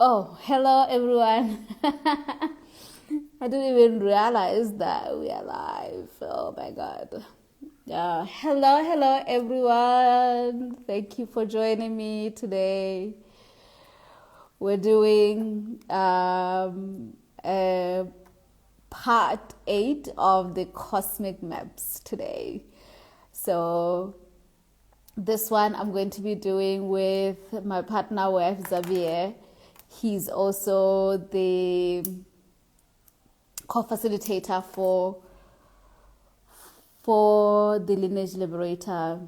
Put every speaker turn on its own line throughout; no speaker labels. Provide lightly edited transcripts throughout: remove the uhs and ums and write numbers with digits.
Oh, hello everyone. I didn't even realize that we are live. Oh my God. Hello everyone. Thank you for joining me today. We're doing part 8 of the cosmic maps today. So this one I'm going to be doing with my partner Weff Xaveair. He's also the co-facilitator for the Lineage Liberator.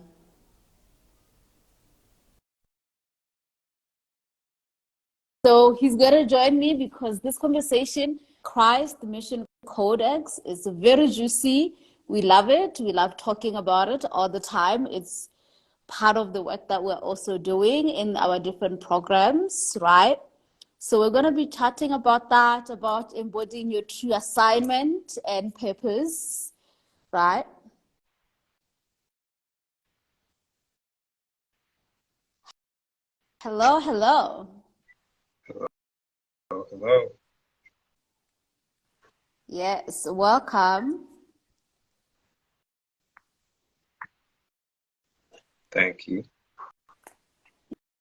So he's gonna join me because this conversation, Christ Mission Codex, is very juicy. We love it. We love talking about it all the time. It's part of the work that we're also doing in our different programs, right? So we're going to be chatting about that, about embodying your true assignment and purpose, right? Hello.
Hello, hello.
Yes, welcome.
Thank you.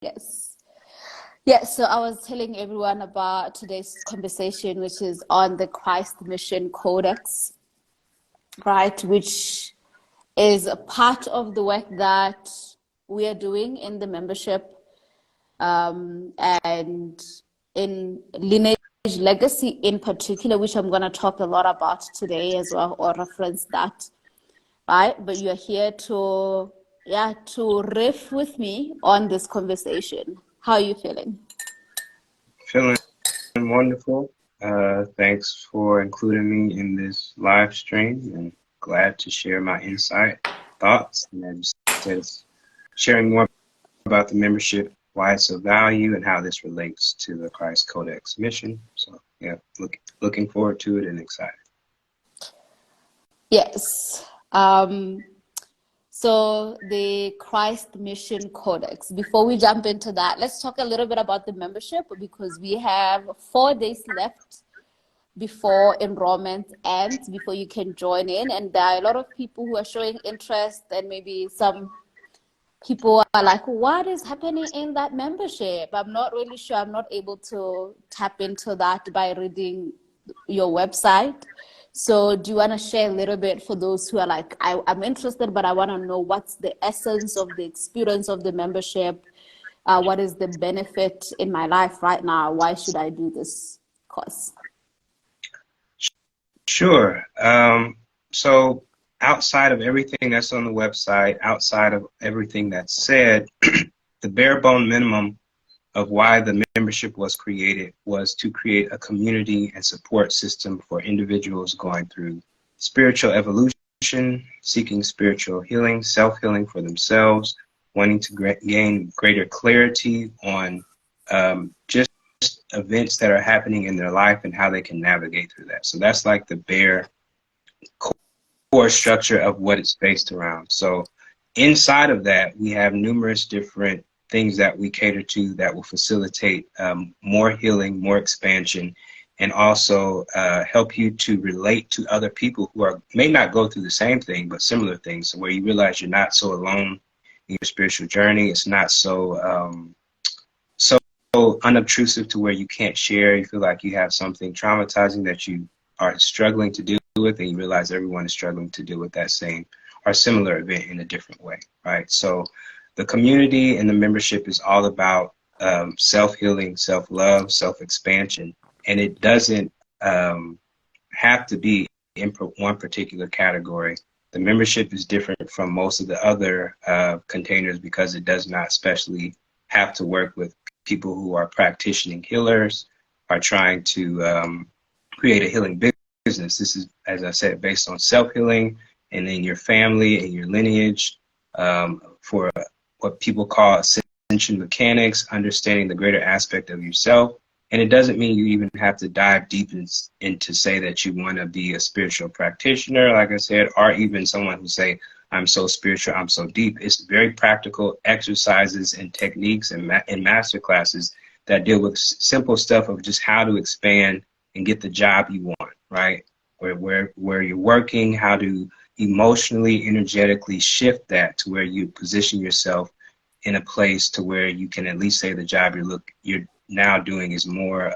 Yes. Yes, so I was telling everyone about today's conversation, which is on the Christ Mission Codex, right? Which is a part of the work that we are doing in the membership and in lineage legacy in particular, which I'm going to talk a lot about today as well, or reference that, right? But you're here to riff with me on this conversation. How are you feeling?
Feeling wonderful. Thanks for including me in this live stream and glad to share my insight, thoughts, and as you said, sharing more about the membership, why it's of value, and how this relates to the Christ Codex mission. So yeah, looking forward to it and excited.
Yes. So the Christ Mission Codex. Before we jump into that, let's talk a little bit about the membership because we have 4 days left before enrollment ends, before you can join in. And there are a lot of people who are showing interest, and maybe some people are like, what is happening in that membership? I'm not really sure. I'm not able to tap into that by reading your website. So do you want to share a little bit for those who are like, I'm interested, but I want to know what's the essence of the experience of the membership? What is the benefit in my life right now? Why should I do this course?
Sure. So outside of everything that's on the website, outside of everything that's said, the bare bone minimum of why the membership was created was to create a community and support system for individuals going through spiritual evolution, seeking spiritual healing, self-healing for themselves, wanting to gain greater clarity on just events that are happening in their life and how they can navigate through that. So that's like the bare core structure of what it's based around. So inside of that, we have numerous different things that we cater to that will facilitate more healing, more expansion, and also help you to relate to other people who may not go through the same thing, but similar things, so where you realize you're not so alone in your spiritual journey. It's not so unobtrusive to where you can't share. You feel like you have something traumatizing that you are struggling to deal with, and you realize everyone is struggling to deal with that same or similar event in a different way, right? So the community and the membership is all about self-healing, self-love, self-expansion, and it doesn't have to be in one particular category. The membership is different from most of the other containers because it does not specially have to work with people who are practicing healers, are trying to create a healing business. This is, as I said, based on self-healing and then your family and your lineage, for what people call ascension mechanics, understanding the greater aspect of yourself. And it doesn't mean you even have to dive deep into say that you want to be a spiritual practitioner, like I said, or even someone who say, I'm so spiritual, I'm so deep. It's very practical exercises and techniques and master classes that deal with simple stuff of just how to expand and get the job you want, right? Where you're working, how to emotionally, energetically shift that to where you position yourself in a place to where you can at least say the job you're now doing is more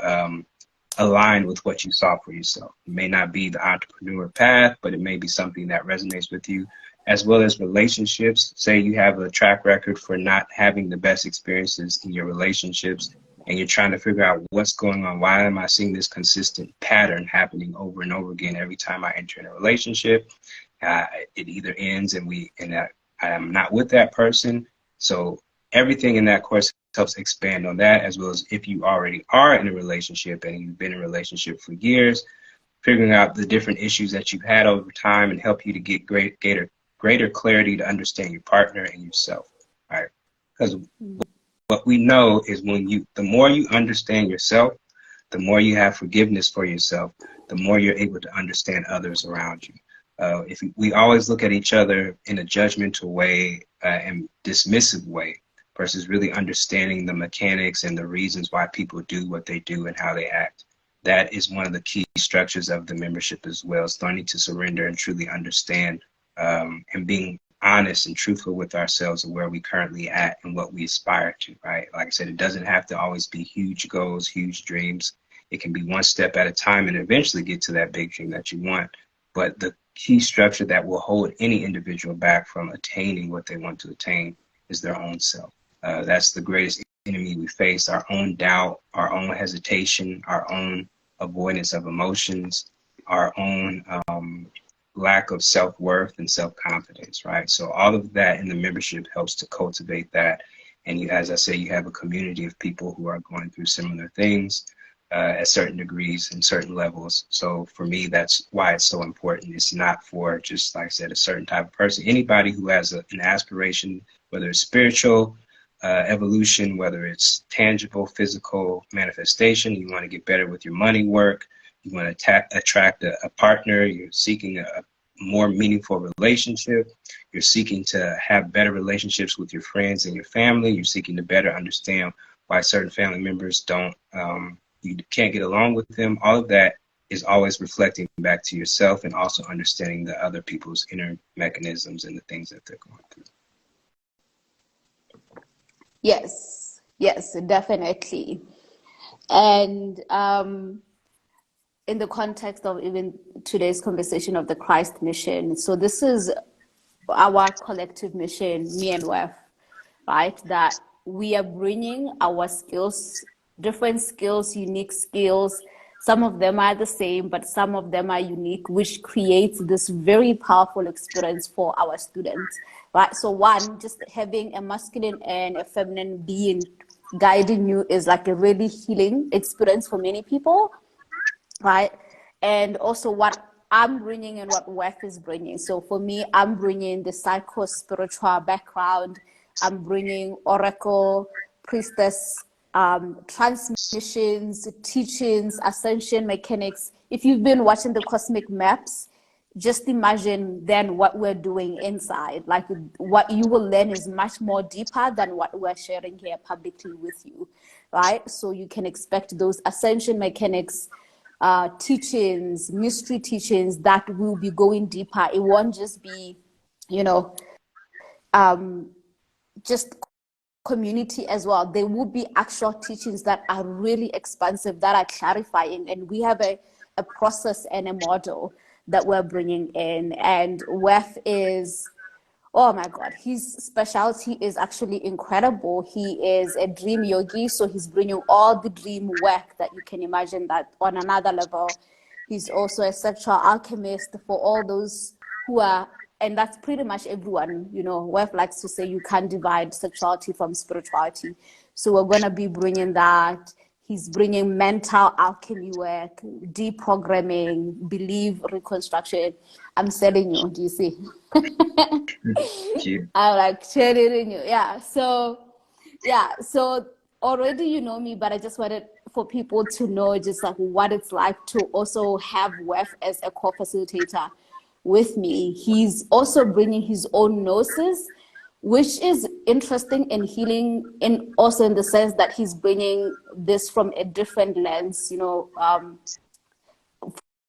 aligned with what you saw for yourself. It may not be the entrepreneur path, but it may be something that resonates with you, as well as relationships. Say you have a track record for not having the best experiences in your relationships, and you're trying to figure out what's going on. Why am I seeing this consistent pattern happening over and over again every time I enter in a relationship? It either ends and I am not with that person. So everything in that course helps expand on that, as well as if you already are in a relationship and you've been in a relationship for years, figuring out the different issues that you've had over time and help you to get greater clarity to understand your partner and yourself, right? Because what we know is the more you understand yourself, the more you have forgiveness for yourself, the more you're able to understand others around you. If we always look at each other in a judgmental way and dismissive way versus really understanding the mechanics and the reasons why people do what they do and how they act, that is one of the key structures of the membership as well. It's learning to surrender and truly understand and being honest and truthful with ourselves and where we currently at and what we aspire to, right? Like I said, it doesn't have to always be huge goals, huge dreams. It can be one step at a time and eventually get to that big dream that you want. But the key structure that will hold any individual back from attaining what they want to attain is their own self. That's the greatest enemy we face, our own doubt, our own hesitation, our own avoidance of emotions, our own lack of self-worth and self-confidence, right? So all of that in the membership helps to cultivate that. And you, as I say, you have a community of people who are going through similar things at certain degrees and certain levels. So for me, that's why it's so important. It's not for just, like I said, a certain type of person. Anybody who has an aspiration, whether it's spiritual evolution, whether it's tangible, physical manifestation, you want to get better with your money work, you want to attract a partner, you're seeking a more meaningful relationship, you're seeking to have better relationships with your friends and your family, you're seeking to better understand why certain family members you can't get along with them. All of that is always reflecting back to yourself and also understanding the other people's inner mechanisms and the things that they're going through.
Yes, definitely. And in the context of even today's conversation of the Christ mission, so this is our collective mission, me and Weff, right? That we are bringing our skills, different skills, unique skills. Some of them are the same, but some of them are unique, which creates this very powerful experience for our students, right? So one, just having a masculine and a feminine being guiding you is like a really healing experience for many people, right? And also what I'm bringing and what Weff is bringing. So for me, I'm bringing the psycho-spiritual background. I'm bringing oracle, priestess, transmissions, teachings, ascension mechanics. If you've been watching the cosmic maps, just imagine then what we're doing inside. Like what you will learn is much more deeper than what we're sharing here publicly with you, right? So you can expect those ascension mechanics, teachings, mystery teachings that will be going deeper. It won't just be, just community as well. There will be actual teachings that are really expansive, that are clarifying, and we have a process and a model that we're bringing in. And Weff is, oh my God, his specialty is actually incredible. He is a dream yogi, so he's bringing all the dream work that you can imagine, that on another level. He's also a sexual alchemist for all those who are, and that's pretty much everyone, Weff likes to say you can't divide sexuality from spirituality. So we're going to be bringing that. He's bringing mental alchemy work, deprogramming, belief reconstruction. I'm selling you, do you see? I'm like sharing you. Yeah. So already you know me, but I just wanted for people to know just like what it's like to also have Weff as a co-facilitator with me. He's also bringing his own gnosis, which is interesting and healing, and also in the sense that he's bringing this from a different lens.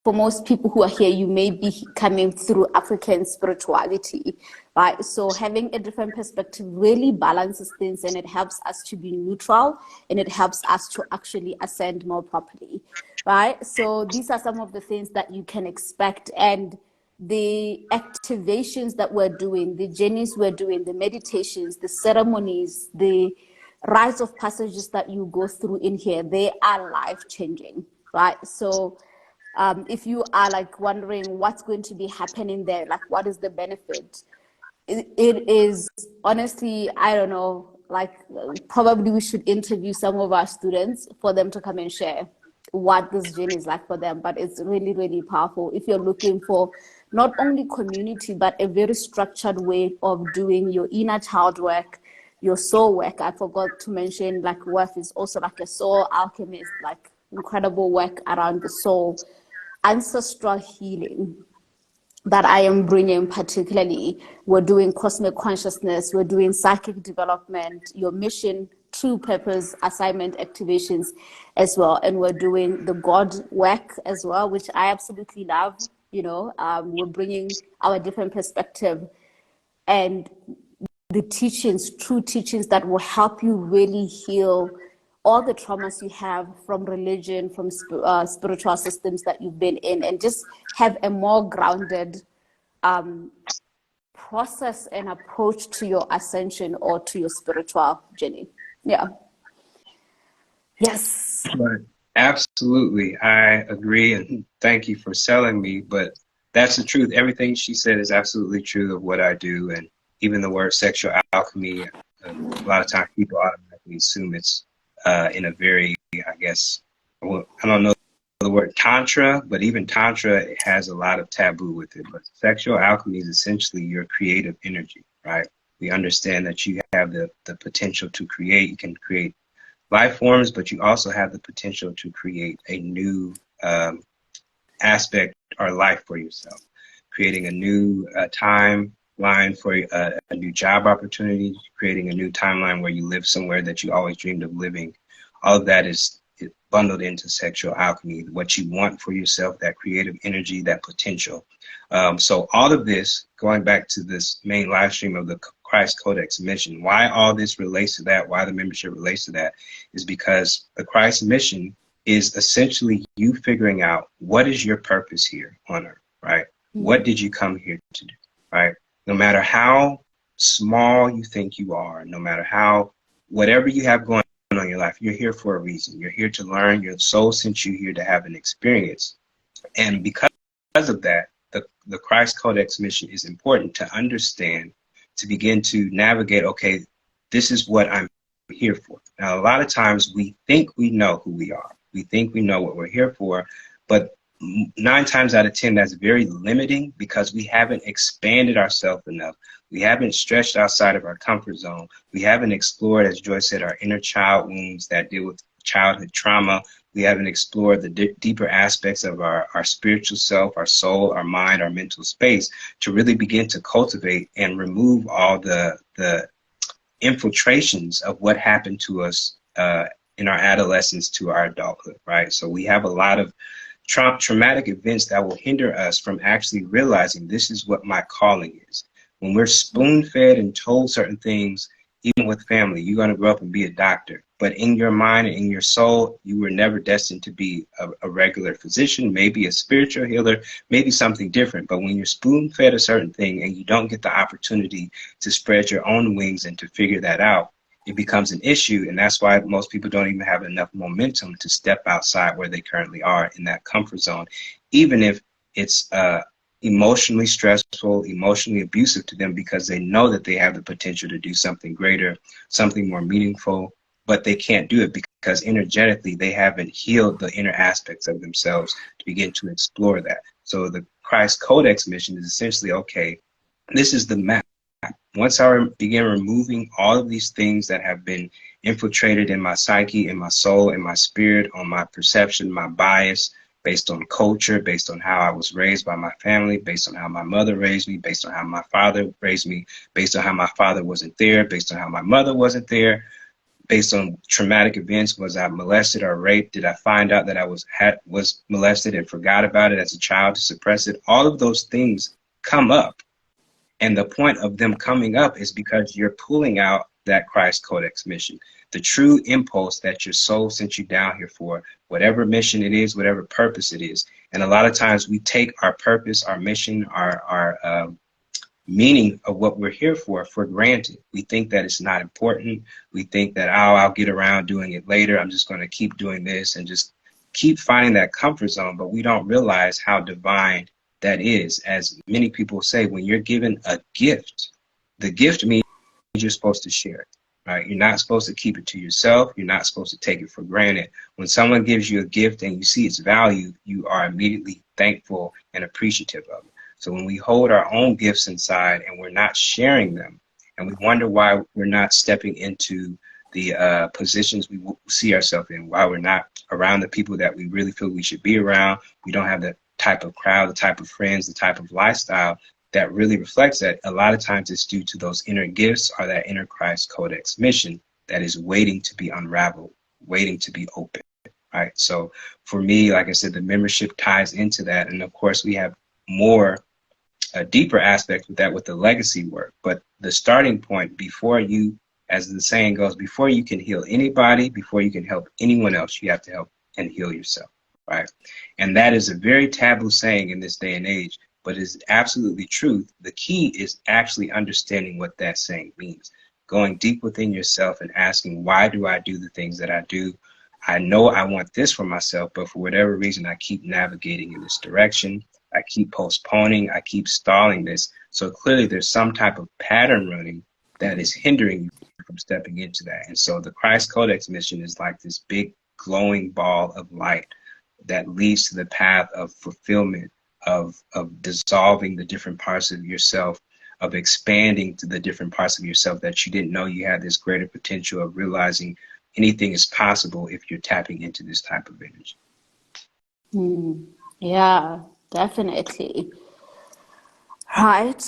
For most people who are here, you may be coming through African spirituality, right? So having a different perspective really balances things, and it helps us to be neutral, and it helps us to actually ascend more properly, right? So these are some of the things that you can expect. And the activations that we're doing, the journeys we're doing, the meditations, the ceremonies, the rites of passages that you go through in here, they are life-changing, right? So if you are like wondering what's going to be happening there, like what is the benefit, it is honestly, I don't know, like probably we should interview some of our students for them to come and share what this journey is like for them. But it's really, really powerful if you're looking for not only community, but a very structured way of doing your inner child work, your soul work. I forgot to mention, like Weff is also like a soul alchemist, like incredible work around the soul, ancestral healing that I am bringing. Particularly, we're doing cosmic consciousness, we're doing psychic development, your mission, true purpose, assignment activations as well. And we're doing the God work as well, which I absolutely love. We're bringing our different perspective and the teachings, true teachings that will help you really heal all the traumas you have from religion, from spiritual systems that you've been in, and just have a more grounded process and approach to your ascension or to your spiritual journey. Yeah. Yes.
Right. Absolutely. I agree. And thank you for selling me. But that's the truth. Everything she said is absolutely true of what I do. And even the word sexual alchemy, a lot of times people automatically assume it's in a very, I guess, well, I don't know the word tantra, but even tantra, it has a lot of taboo with it. But sexual alchemy is essentially your creative energy, right? We understand that you have the potential to create. You can create life forms, but you also have the potential to create a new aspect or life for yourself, creating a new timeline for a new job opportunity, creating a new timeline where you live somewhere that you always dreamed of living. All of that is bundled into sexual alchemy, what you want for yourself, that creative energy, that potential. So all of this, going back to this main live stream of the Christ Codex mission, why all this relates to that, why the membership relates to that, is because the Christ mission is essentially you figuring out what is your purpose here on earth, right? Mm-hmm. What did you come here to do, right? No matter how small you think you are, no matter how, whatever you have going on in your life, you're here for a reason. You're here to learn. Your soul sent you here to have an experience. And because of that, the Christ Codex mission is important to understand, to begin to navigate, okay, this is what I'm here for. Now, a lot of times we think we know who we are. We think we know what we're here for, but 9 times out of 10, that's very limiting because we haven't expanded ourselves enough. We haven't stretched outside of our comfort zone. We haven't explored, as Joy said, our inner child wounds that deal with childhood trauma. We haven't explored the deeper aspects of our spiritual self, our soul, our mind, our mental space, to really begin to cultivate and remove all the infiltrations of what happened to us in our adolescence to our adulthood, right? So we have a lot of traumatic events that will hinder us from actually realizing this is what my calling is. When we're spoon-fed and told certain things, even with family, you're going to grow up and be a doctor. But in your mind and in your soul, you were never destined to be a regular physician, maybe a spiritual healer, maybe something different. But when you're spoon-fed a certain thing and you don't get the opportunity to spread your own wings and to figure that out, it becomes an issue. And that's why most people don't even have enough momentum to step outside where they currently are in that comfort zone, even if it's emotionally stressful, emotionally abusive to them, because they know that they have the potential to do something greater, something more meaningful, but they can't do it because energetically they haven't healed the inner aspects of themselves to begin to explore that. So the Christ Codex mission is essentially, okay, this is the map. Once I begin removing all of these things that have been infiltrated in my psyche, in my soul, in my spirit, on my perception, my bias, based on culture, based on how I was raised by my family, based on how my mother raised me, based on how my father raised me, based on how my father wasn't there, based on how my mother wasn't there, based on traumatic events. Was I molested or raped? Did I find out that I was molested and forgot about it as a child to suppress it? All of those things come up. And the point of them coming up is because you're pulling out that Christ Codex mission, the true impulse that your soul sent you down here for, whatever mission it is, whatever purpose it is. And a lot of times we take our purpose, our mission, our meaning of what we're here for granted. We think that it's not important. We think that, oh, I'll get around doing it later. I'm just going to keep doing this and just keep finding that comfort zone. But we don't realize how divine that is. As many people say, when you're given a gift, the gift means you're supposed to share it, right? You're not supposed to keep it to yourself. You're not supposed to take it for granted. When someone gives you a gift and you see its value, you are immediately thankful and appreciative of it. So when we hold our own gifts inside and we're not sharing them, and we wonder why we're not stepping into the positions we see ourselves in, why we're not around the people that we really feel we should be around, we don't have the type of crowd, the type of friends, the type of lifestyle that really reflects that. A lot of times it's due to those inner gifts or that inner Christ Codex mission that is waiting to be unraveled, waiting to be open, right? So for me, like I said, the membership ties into that. And of course, we have more a deeper aspect with that with the legacy work. But the starting point, before you, as the saying goes, before you can heal anybody, before you can help anyone else, you have to help and heal yourself, right? And that is a very taboo saying in this day and age, but is absolutely true. The key is actually understanding what that saying means, going deep within yourself and asking, why do I do the things that I do? I know I want this for myself, but for whatever reason, I keep navigating in this direction. I keep postponing, I keep stalling this. So clearly there's some type of pattern running that is hindering you from stepping into that. And so the Christ Codex mission is like this big glowing ball of light that leads to the path of fulfillment, of dissolving the different parts of yourself, of expanding to the different parts of yourself that you didn't know you had this greater potential of realizing anything is possible if you're tapping into this type of energy.
Yeah, definitely. Right.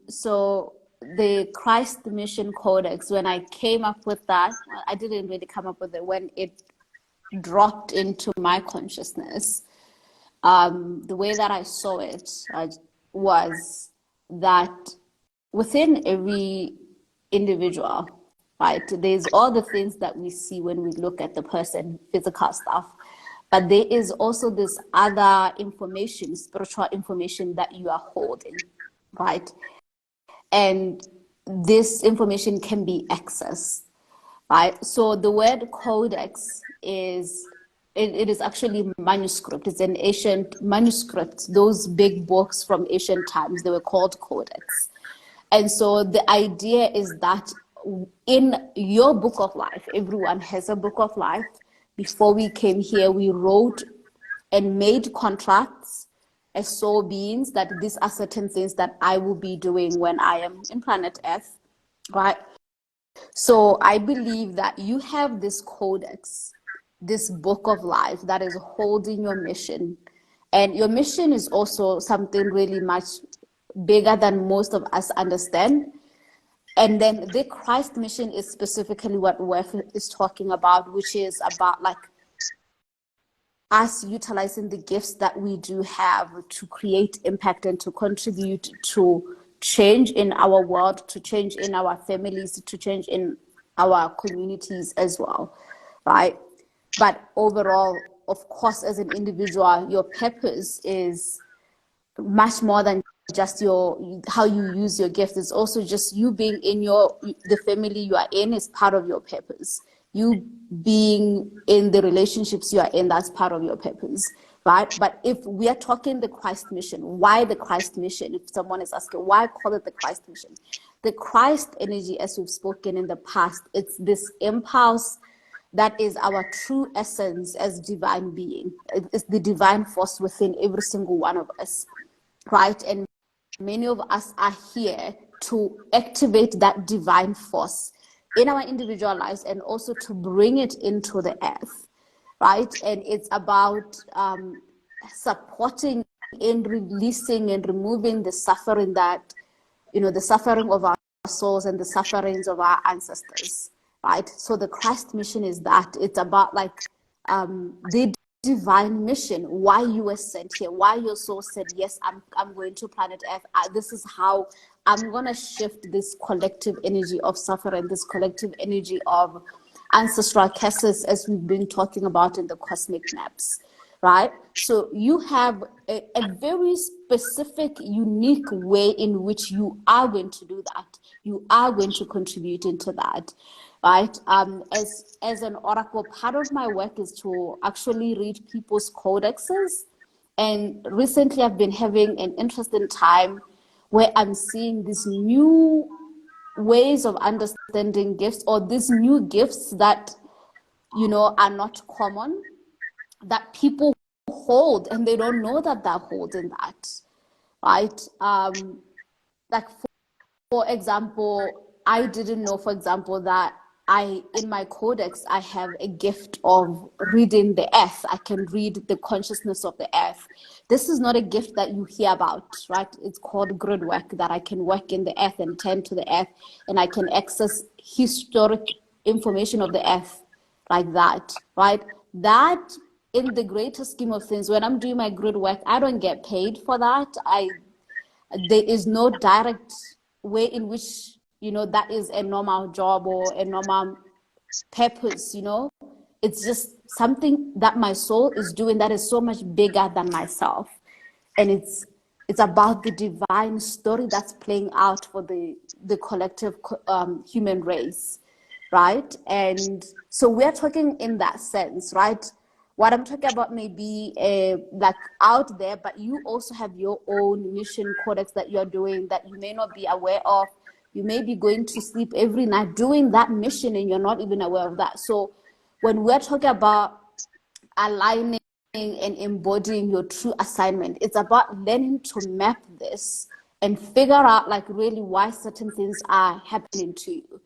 So the Christ Mission Codex, when I came up with that, I didn't really come up with it. When it dropped into my consciousness, the way that I saw it was that within every individual, right, there's all the things that we see when we look at the person, physical stuff. But there is also this other information, spiritual information that you are holding, right? And this information can be accessed, right? So the word codex is, it is actually manuscript. It's an ancient manuscript. Those big books from ancient times, they were called codex. And so the idea is that in your book of life, everyone has a book of life. Before we came here, we wrote and made contracts as soul beings that these are certain things that I will be doing when I am in planet Earth, right? So I believe that you have this codex, this book of life that is holding your mission. And your mission is also something really much bigger than most of us understand. And then the Christ mission is specifically what Weff is talking about, which is about like us utilizing the gifts that we do have to create impact and to contribute to change in our world, to change in our families, to change in our communities as well, right? But overall, of course, as an individual, your purpose is much more than just how you use your gift. It's also just you being in the family you are in is part of your purpose. You being in the relationships you are in, that's part of your purpose, right? But if we are talking the Christ mission, why the Christ mission? If someone is asking, why call it the Christ mission? The Christ energy, as we've spoken in the past, it's this impulse that is our true essence as divine being. It's the divine force within every single one of us, right? And many of us are here to activate that divine force in our individual lives and also to bring it into the earth, right? And it's about supporting and releasing and removing the suffering that, the suffering of our souls and the sufferings of our ancestors, right? So the Christ mission is that. It's about like the divine mission, why you were sent here, why your soul said, yes, I'm going to planet Earth. This is how I'm going to shift this collective energy of suffering, this collective energy of ancestral curses, as we've been talking about in the cosmic maps, right? So you have a very specific, unique way in which you are going to do that. You are going to contribute into that, right? As an oracle, part of my work is to actually read people's codexes. And recently I've been having an interesting time where I'm seeing these new ways of understanding gifts, or these new gifts that, are not common, that people hold and they don't know that they're holding that, right? Like for example, I didn't know, for example, that in my codex, I have a gift of reading the earth. I can read the consciousness of the earth. This is not a gift that you hear about, right? It's called grid work, that I can work in the earth and tend to the earth, and I can access historic information of the earth like that, right? That, in the greater scheme of things, when I'm doing my grid work, I don't get paid for that. There is no direct way in which, that is a normal job or a normal purpose. It's just something that my soul is doing that is so much bigger than myself. And it's about the divine story that's playing out for the collective human race, right? And so we're talking in that sense, right? What I'm talking about may be like out there, but you also have your own mission codex that you're doing that you may not be aware of. You may be going to sleep every night doing that mission and you're not even aware of that. So when we're talking about aligning and embodying your true assignment, it's about learning to map this and figure out like really why certain things are happening to you.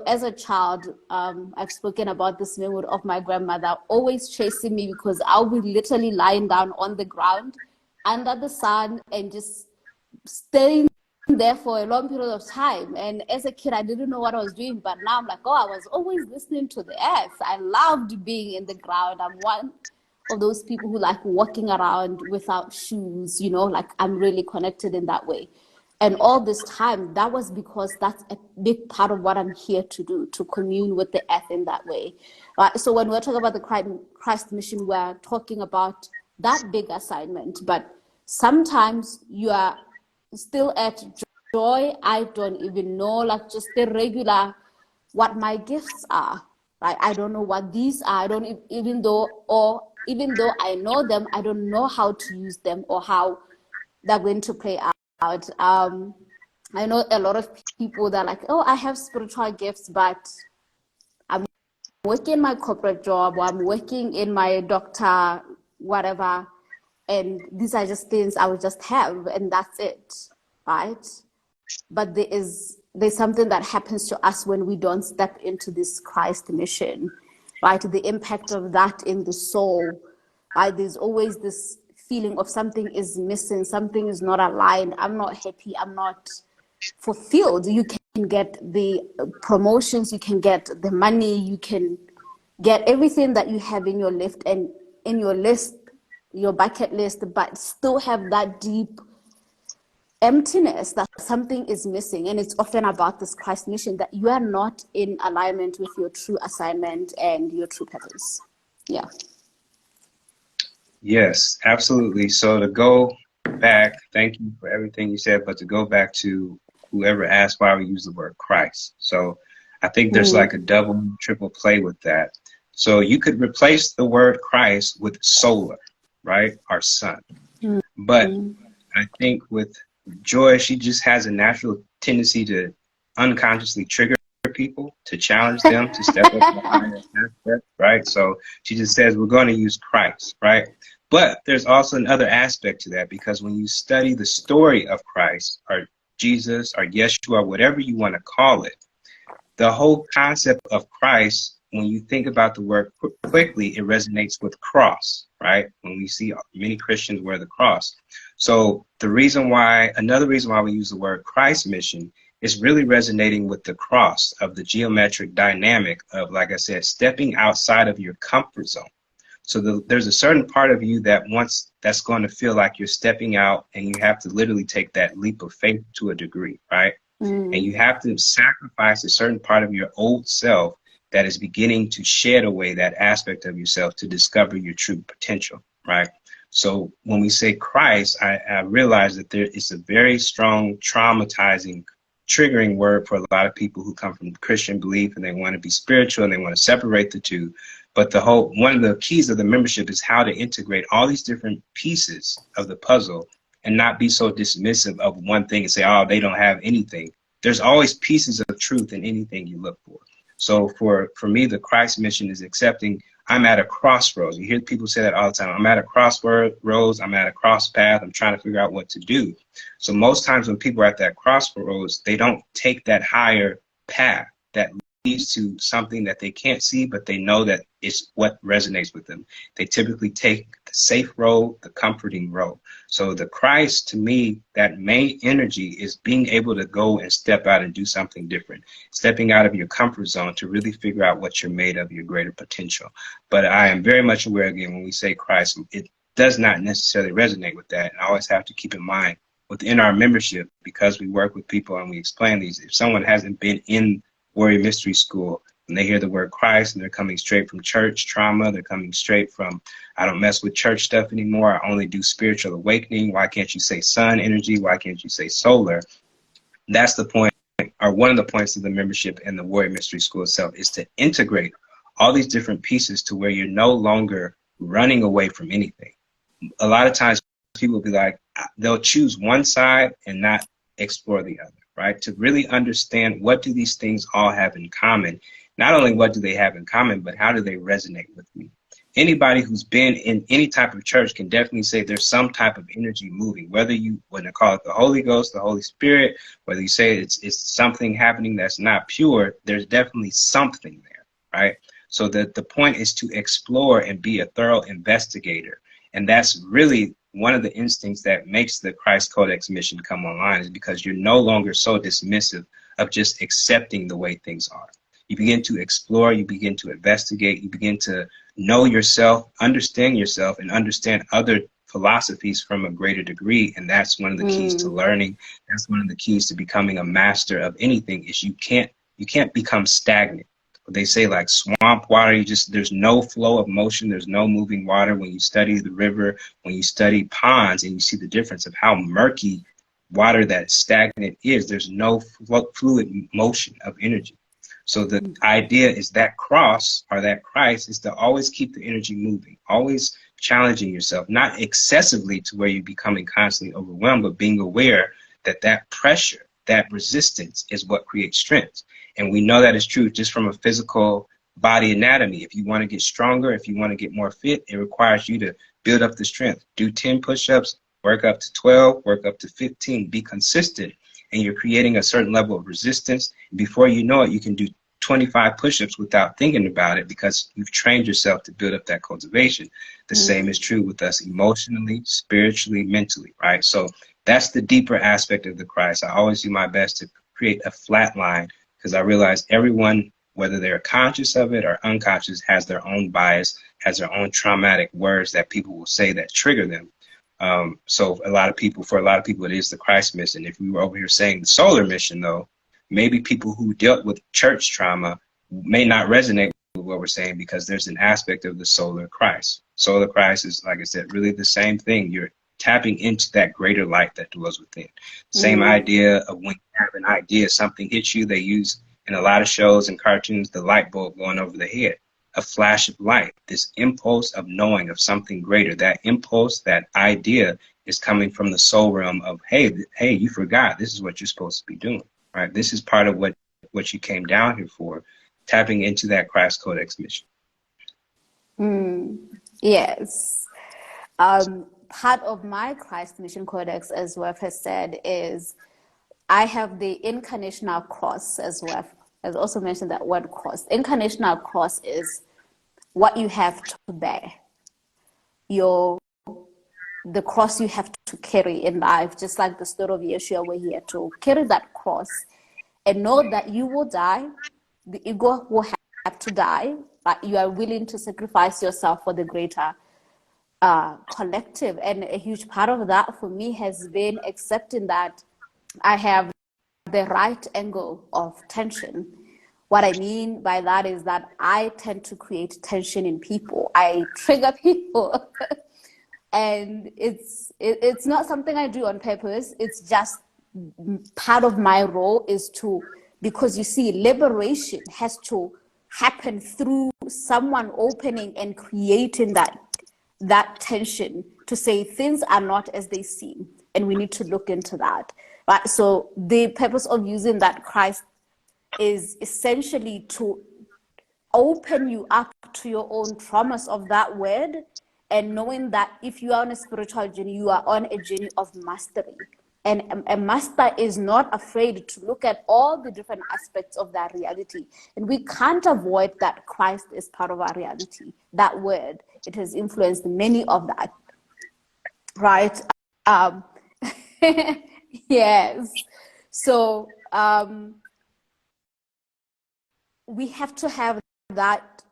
As a child, I've spoken about this memory of my grandmother always chasing me, because I'll be literally lying down on the ground under the sun and just staying there for a long period of time. And as a kid, I didn't know what I was doing, but now I'm like, oh, I was always listening to the earth. I loved being in the ground. I'm one of those people who like walking around without shoes, like I'm really connected in that way. And all this time, that was because that's a big part of what I'm here to do, to commune with the earth in that way. Right? So when we're talking about the Christ mission, we're talking about that big assignment. But sometimes you are still at joy. I don't even know, like just the regular, what my gifts are. Right? I don't know what these are. I don't even though I know them, I don't know how to use them or how they're going to play out. I know a lot of people that are like, oh, I have spiritual gifts, but I'm working my corporate job, or I'm working in my doctor, whatever, and these are just things I will just have, and that's it, right? But there's something that happens to us when we don't step into this Christ mission, right? The impact of that in the soul, right? There's always this feeling of something is missing, something is not aligned, I'm not happy, I'm not fulfilled. You can get the promotions, you can get the money, you can get everything that you have in your list and in your list, your bucket list, but still have that deep emptiness, that something is missing. And it's often about this Christ mission, that you are not in alignment with your true assignment and your true purpose. Yeah.
Yes, absolutely. So to go back, thank you for everything you said, but to go back to whoever asked why we use the word Christ. So I think there's like a double, triple play with that. So you could replace the word Christ with solar, right? Our sun. But I think with Joy, she just has a natural tendency to unconsciously trigger people, to challenge them, to step up to a higher aspect, right? So she just says, we're going to use Christ, right? But there's also another aspect to that, because when you study the story of Christ, or Jesus, or Yeshua, whatever you want to call it, the whole concept of Christ when you think about the word quickly, it resonates with cross, right? When we see many Christians wear the cross. So another reason why we use the word Christ mission is really resonating with the cross of the geometric dynamic of, like I said, stepping outside of your comfort zone. So there's a certain part of you that's going to feel like you're stepping out, and you have to literally take that leap of faith to a degree, right? And you have to sacrifice a certain part of your old self that is beginning to shed away that aspect of yourself to discover your true potential, right? So when we say Christ, I realize that there is a very strong, traumatizing, triggering word for a lot of people who come from Christian belief and they want to be spiritual and they want to separate the two. But one of the keys of the membership is how to integrate all these different pieces of the puzzle and not be so dismissive of one thing and say, oh, they don't have anything. There's always pieces of truth in anything you look for. So for me, the Christ mission is accepting I'm at a crossroads. You hear people say that all the time. I'm at a crossroads. I'm at a cross path. I'm trying to figure out what to do. So most times when people are at that crossroads, they don't take that higher path that leads to something that they can't see, but they know that it's what resonates with them. They typically take the safe road, the comforting road. So the Christ, to me, that main energy is being able to go and step out and do something different, stepping out of your comfort zone to really figure out what you're made of, your greater potential. But I am very much aware, again, when we say Christ, it does not necessarily resonate with that. And I always have to keep in mind within our membership, because we work with people and we explain these, if someone hasn't been in Warrior Mystery School, and they hear the word Christ and they're coming straight from church trauma, they're coming straight from, I don't mess with church stuff anymore, I only do spiritual awakening, why can't you say sun energy, why can't you say solar? That's the point, or one of the points of the membership and the Warrior Mystery School itself, is to integrate all these different pieces to where you're no longer running away from anything. A lot of times people will be like, they'll choose one side and not explore the other, right? To really understand, what do these things all have in common? Not only what do they have in common, but how do they resonate with me? Anybody who's been in any type of church can definitely say there's some type of energy moving, whether you want to call it the Holy Ghost, the Holy Spirit, whether you say it's something happening that's not pure, there's definitely something there, right? So the point is to explore and be a thorough investigator. And that's really one of the instincts that makes the Christ Codex mission come online, is because you're no longer so dismissive of just accepting the way things are. You begin to explore, you begin to investigate, you begin to know yourself, understand yourself, and understand other philosophies from a greater degree. And that's one of the keys to learning. That's one of the keys to becoming a master of anything, is you can't become stagnant. They say, like swamp water, there's no flow of motion, there's no moving water. When you study the river, when you study ponds, and you see the difference of how murky water that's stagnant is, there's no fluid motion of energy. So the idea is that cross, or that Christ, is to always keep the energy moving, always challenging yourself, not excessively to where you're becoming constantly overwhelmed, but being aware that that pressure, that resistance is what creates strength. And we know that is true just from a physical body anatomy. If you want to get stronger, if you want to get more fit, it requires you to build up the strength. Do 10 push-ups, work up to 12, work up to 15, be consistent. And you're creating a certain level of resistance. Before you know it, you can do 25 push-ups without thinking about it, because you've trained yourself to build up that cultivation. The same is true with us emotionally, spiritually, mentally, right? So that's the deeper aspect of the Christ. I always do my best to create a flat line, because I realize everyone, whether they're conscious of it or unconscious, has their own bias, has their own traumatic words that people will say that trigger them. So for a lot of people, it is the Christ mission. If we were over here saying the solar mission, though, maybe people who dealt with church trauma may not resonate with what we're saying, because there's an aspect of the solar Christ. Solar Christ is, like I said, really the same thing. You're tapping into that greater light that dwells within. Same idea of when you have an idea, something hits you. They use in a lot of shows and cartoons the light bulb going over the head, a flash of light, this impulse of knowing of something greater. That impulse, that idea is coming from the soul realm of, hey, you forgot. This is what you're supposed to be doing, right? This is part of what you came down here for, tapping into that Christ Codex mission.
Yes. Part of my Christ Mission Codex, as Weff has said, is I have the incarnational cross as Weff has also mentioned that word cross. Incarnational cross is what you have to bear, the cross you have to carry in life, just like the story of Yeshua, where he had to carry that cross and know that you will die, the ego will have to die, but you are willing to sacrifice yourself for the greater collective. And a huge part of that for me has been accepting that I have the right angle of tension. What I mean by that is that I tend to create tension in people. I trigger people. And it's not something I do on purpose. It's just part of my role is to, because you see, liberation has to happen through someone opening and creating that tension to say things are not as they seem, and we need to look into that, right? So the purpose of using that Christ is essentially to open you up to your own traumas of that word, and knowing that if you are on a spiritual journey, you are on a journey of mastery. And a master is not afraid to look at all the different aspects of that reality. And we can't avoid that Christ is part of our reality. That word, it has influenced many of that, right? Yes. So we have to have that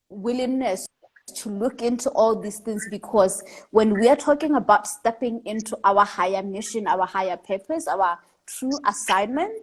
willingness to look into all these things, because when we are talking about stepping into our higher mission, our higher purpose, our true assignment,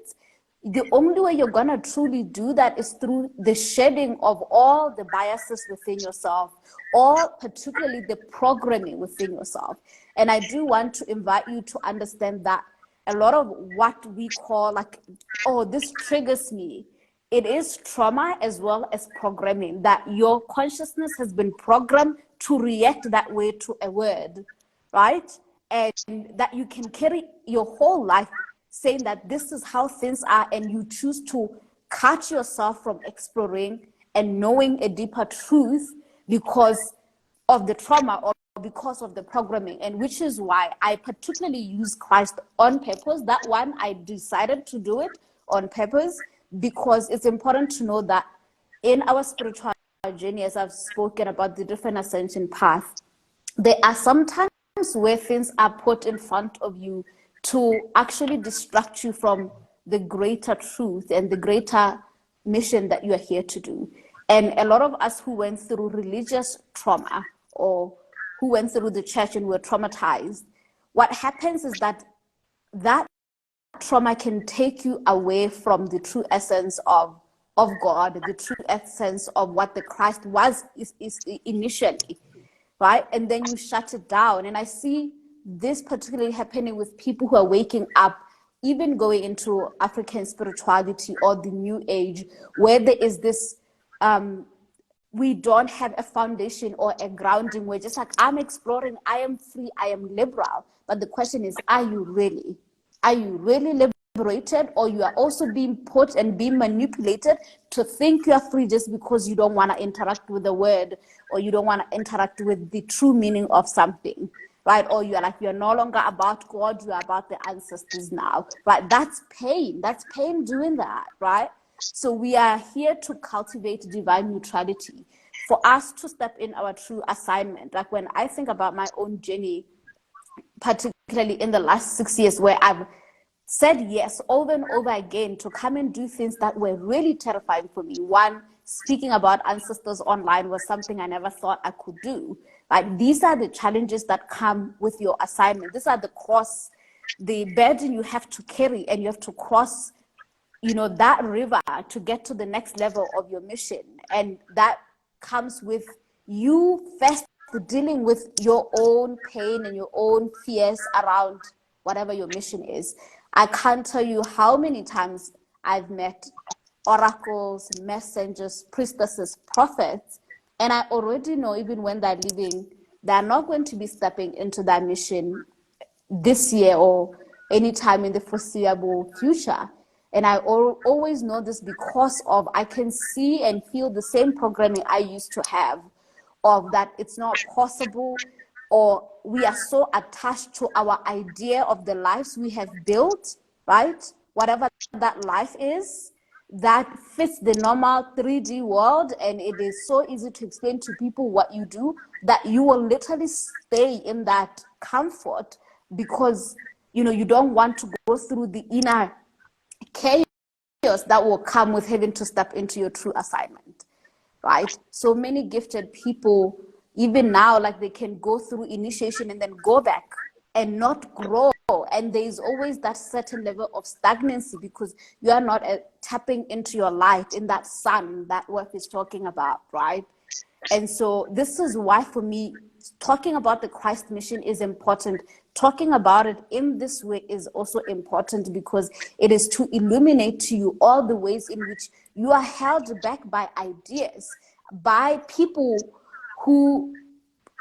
the only way you're going to truly do that is through the shedding of all the biases within yourself, or particularly the programming within yourself. And I do want to invite you to understand that a lot of what we call like, oh, this triggers me, it is trauma as well as programming, that your consciousness has been programmed to react that way to a word, right? And that you can carry your whole life saying that this is how things are, and you choose to cut yourself from exploring and knowing a deeper truth because of the trauma or because of the programming. And which is why I particularly use Christ on purpose. That one, I decided to do it on purpose, because it's important to know that in our spiritual journey, as I've spoken about the different ascension paths, there are sometimes where things are put in front of you to actually distract you from the greater truth and the greater mission that you are here to do. And a lot of us who went through religious trauma, or who went through the church and were traumatized, what happens is that trauma can take you away from the true essence of God, the true essence of what the Christ was is initially, right? And then you shut it down. And I see this particularly happening with people who are waking up, even going into African spirituality or the New Age, where there is this, we don't have a foundation or a grounding. We're just like, I'm exploring, I am free, I am liberal. But the question is, are you really? Are you really liberated, or you are also being put and being manipulated to think you are free just because you don't want to interact with the word, or you don't want to interact with the true meaning of something, right? Or you are like, you're no longer about God, you are about the ancestors now, right? That's pain doing that, right? So we are here to cultivate divine neutrality, for us to step in our true assignment. Like when I think about my own journey, particularly in the last 6 years, where I've said yes over and over again to come and do things that were really terrifying for me. One, speaking about ancestors online was something I never thought I could do. Like, these are the challenges that come with your assignment. These are the burden you have to carry, and you have to cross, that river to get to the next level of your mission. And that comes with you first dealing with your own pain and your own fears around whatever your mission is. I can't tell you how many times I've met oracles, messengers, priestesses, prophets, and I already know, even when they're leaving, they're not going to be stepping into that mission this year or anytime in the foreseeable future. And I always know this because of, I can see and feel the same programming I used to have, of that it's not possible, or we are so attached to our idea of the lives we have built, right? Whatever that life is, that fits the normal 3D world, and it is so easy to explain to people what you do that you will literally stay in that comfort because you don't want to go through the inner chaos that will come with having to step into your true assignment, right? So many gifted people, even now, like they can go through initiation and then go back and not grow. And there is always that certain level of stagnancy because you are not tapping into your light in that sun that Weff is talking about, right? And so this is why, for me, talking about the Christ mission is important. Talking about it in this way is also important because it is to illuminate to you all the ways in which you are held back by ideas, by people who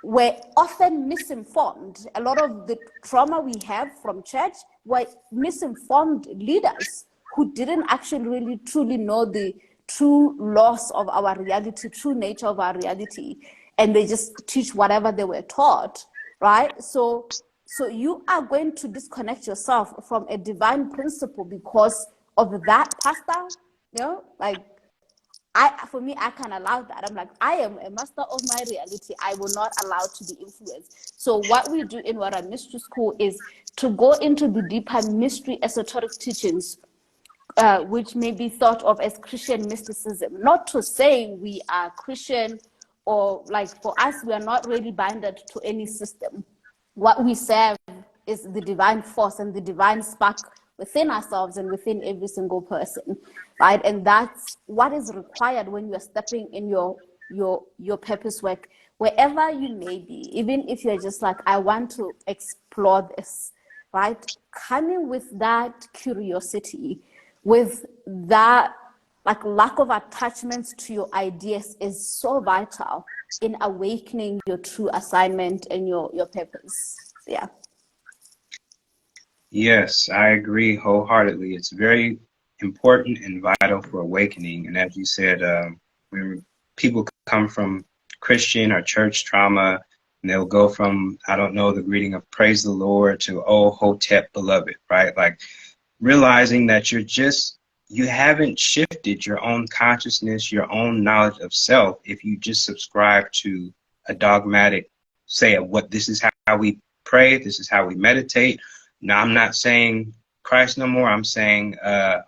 were often misinformed. A lot of the trauma we have from church were misinformed leaders who didn't actually really truly know the true loss of our reality, true nature of our reality, and they just teach whatever they were taught, right? So you are going to disconnect yourself from a divine principle because of that, pastor. Like, for me, I can't allow that. I'm like, I am a master of my reality. I will not allow to be influenced. So what we do in Wara Mystery School is to go into the deeper mystery esoteric teachings, which may be thought of as Christian mysticism. Not to say we are Christian, or like for us, we are not really binded to any system. What we serve is the divine force and the divine spark within ourselves and within every single person, right? And that's what is required when you're stepping in your purpose work, wherever you may be. Even if you're just like, I want to explore this, right? Coming with that curiosity, with that like lack of attachments to your ideas is so vital in awakening your true assignment and your purpose. Yeah.
Yes, I agree wholeheartedly. It's very important and vital for awakening. And as you said, when people come from Christian or church trauma, and they'll go from, I don't know, the greeting of praise the Lord to, oh, Hotep beloved, right? Like realizing that you haven't shifted your own consciousness, your own knowledge of self if you just subscribe to a dogmatic say of what this is how we pray, this is how we meditate. Now, I'm not saying Christ no more. I'm saying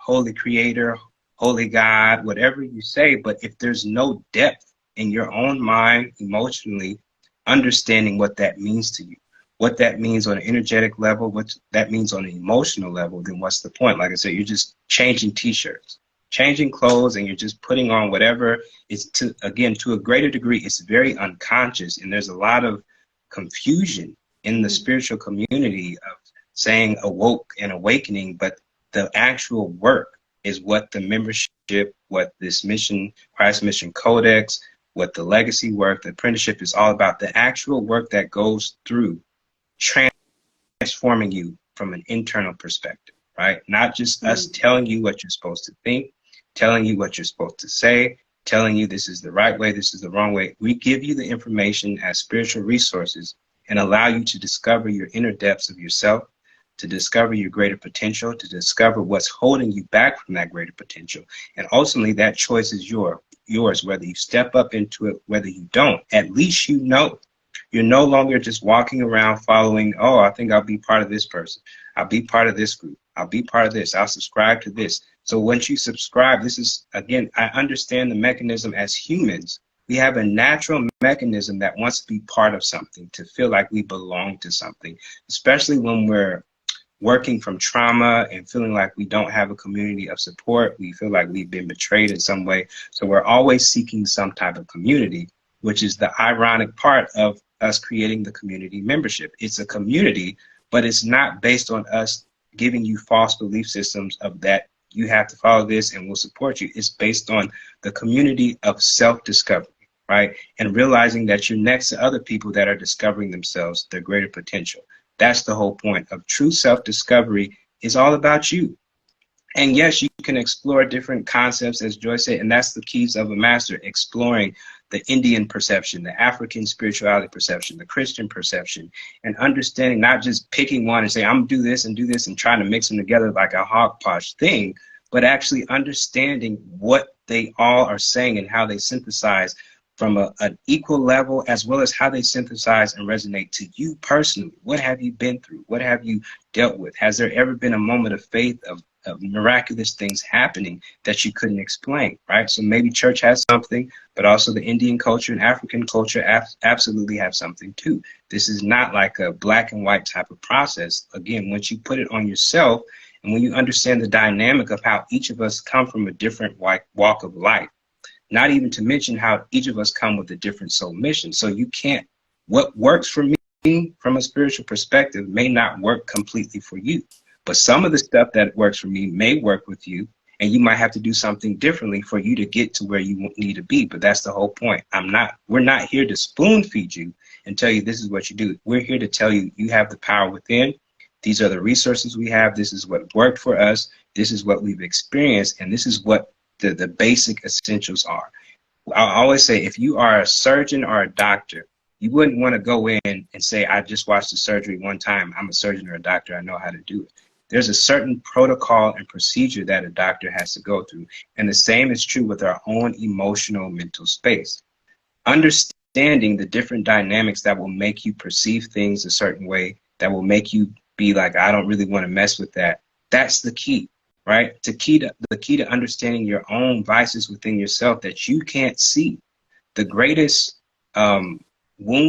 Holy Creator, Holy God, whatever you say. But if there's no depth in your own mind, emotionally, understanding what that means to you, what that means on an energetic level, what that means on an emotional level, then what's the point? Like I said, you're just changing T-shirts, changing clothes, and you're just putting on whatever is, to a greater degree, it's very unconscious. And there's a lot of confusion in the spiritual community of saying awoke and awakening, but the actual work is what the membership, what this mission, Christ Mission Codex, what the legacy work, the apprenticeship is all about, the actual work that goes through transforming you from an internal perspective, right? Not just us telling you what you're supposed to think, telling you what you're supposed to say, telling you this is the right way, this is the wrong way. We give you the information as spiritual resources and allow you to discover your inner depths of yourself, to discover your greater potential, to discover what's holding you back from that greater potential. And ultimately, that choice is yours, whether you step up into it, whether you don't. At least you know. You're no longer just walking around following, oh, I think I'll be part of this person. I'll be part of this group. I'll be part of this. I'll subscribe to this. So once you subscribe, this is, again, I understand the mechanism as humans. We have a natural mechanism that wants to be part of something, to feel like we belong to something, especially when we're working from trauma and feeling like we don't have a community of support. We feel like we've been betrayed in some way. So we're always seeking some type of community, which is the ironic part of us creating the community membership. It's a community, but it's not based on us giving you false belief systems of that you have to follow this and we'll support you. It's based on the community of self-discovery, right? And realizing that you're next to other people that are discovering themselves, their greater potential. That's the whole point of true self-discovery, is all about you. And yes, you can explore different concepts, as Joyce said, and that's the keys of a master, exploring the Indian perception, the African spirituality perception, the Christian perception, and understanding, not just picking one and saying, I'm gonna do this and trying to mix them together like a hodgepodge thing, but actually understanding what they all are saying and how they synthesize from an equal level, as well as how they synthesize and resonate to you personally. What have you been through? What have you dealt with? Has there ever been a moment of faith, of miraculous things happening that you couldn't explain, right? So maybe church has something, but also the Indian culture and African culture absolutely have something too. This is not like a black and white type of process. Again, once you put it on yourself, and when you understand the dynamic of how each of us come from a different walk of life, not even to mention how each of us come with a different soul mission. So you can't, what works for me from a spiritual perspective may not work completely for you. But some of the stuff that works for me may work with you, and you might have to do something differently for you to get to where you need to be. But that's the whole point. We're not here to spoon feed you and tell you this is what you do. We're here to tell you, you have the power within. These are the resources we have. This is what worked for us. This is what we've experienced. And this is what the basic essentials are. I always say, if you are a surgeon or a doctor, you wouldn't want to go in and say, I just watched the surgery one time. I'm a surgeon or a doctor. I know how to do it. There's a certain protocol and procedure that a doctor has to go through. And the same is true with our own emotional mental space. Understanding the different dynamics that will make you perceive things a certain way, that will make you be like, I don't really want to mess with that. That's the key, right? The key to understanding your own vices within yourself that you can't see. The greatest wound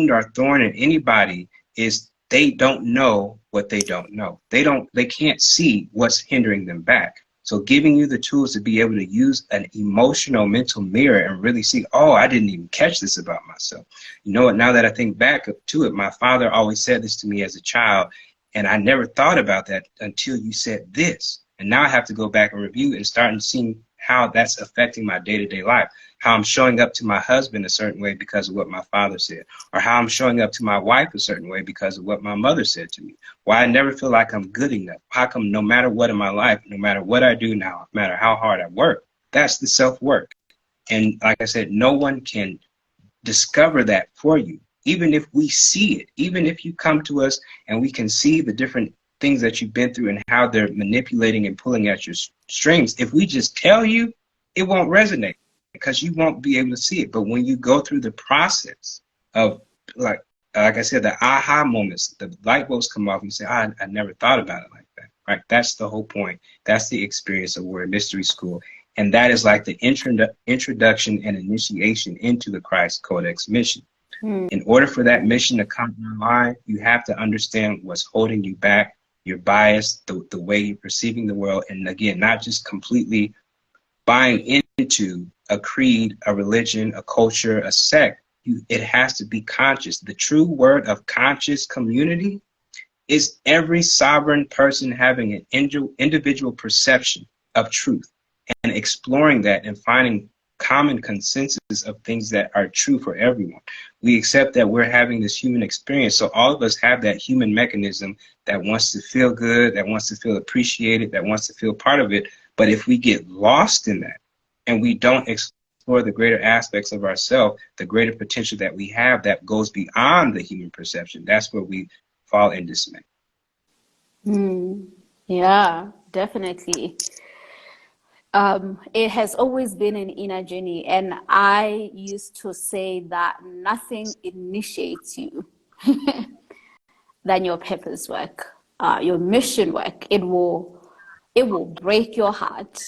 or thorn in anybody is they don't know what they don't know. They can't see what's hindering them back. So giving you the tools to be able to use an emotional mental mirror and really see, oh, I didn't even catch this about myself. You know what, now that I think back to it, my father always said this to me as a child, and I never thought about that until you said this. And now I have to go back and review and start seeing how that's affecting my day-to-day life, how I'm showing up to my husband a certain way because of what my father said, or how I'm showing up to my wife a certain way because of what my mother said to me. Why I never feel like I'm good enough. How come no matter what in my life, no matter what I do now, no matter how hard I work, that's the self-work. And like I said, no one can discover that for you. Even if we see it, even if you come to us and we can see the different things that you've been through and how they're manipulating and pulling at your strings, if we just tell you, it won't resonate because you won't be able to see it. But when you go through the process of, like I said, the aha moments, the light bulbs come off and you say, I never thought about it like that, right? That's the whole point. That's the experience of Word Mystery School. And that is like the introduction and initiation into the Christ Codex mission. In order for that mission to come online, you have to understand what's holding you back, your bias, the way you're perceiving the world. And again, not just completely buying into a creed, a religion, a culture, a sect. It has to be conscious. The true word of conscious community is every sovereign person having an individual perception of truth and exploring that and finding common consensus of things that are true for everyone. We accept that we're having this human experience. So all of us have that human mechanism that wants to feel good, that wants to feel appreciated, that wants to feel part of it. But if we get lost in that and we don't explore the greater aspects of ourselves, the greater potential that we have that goes beyond the human perception, that's where we fall in dismay.
Yeah, definitely. It has always been an inner journey, and I used to say that nothing initiates you than your purpose work, your mission work. It will break your heart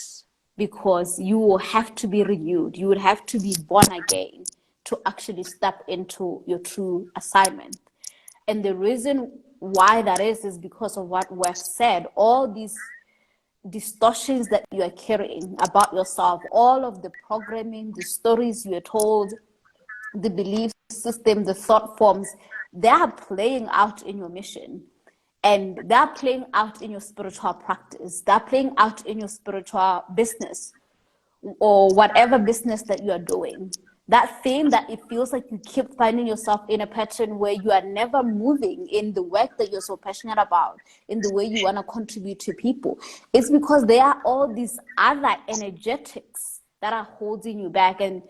because you will have to be renewed. You would have to be born again to actually step into your true assignment. And the reason why that is because of what Weff said. All these distortions that you are carrying about yourself, all of the programming, the stories you are told, the belief system, the thought forms, they are playing out in your mission. And they're playing out in your spiritual practice. They're playing out in your spiritual business or whatever business that you are doing. That thing that it feels like you keep finding yourself in a pattern where you are never moving in the work that you're so passionate about, in the way you want to contribute to people. It's because there are all these other energetics that are holding you back. And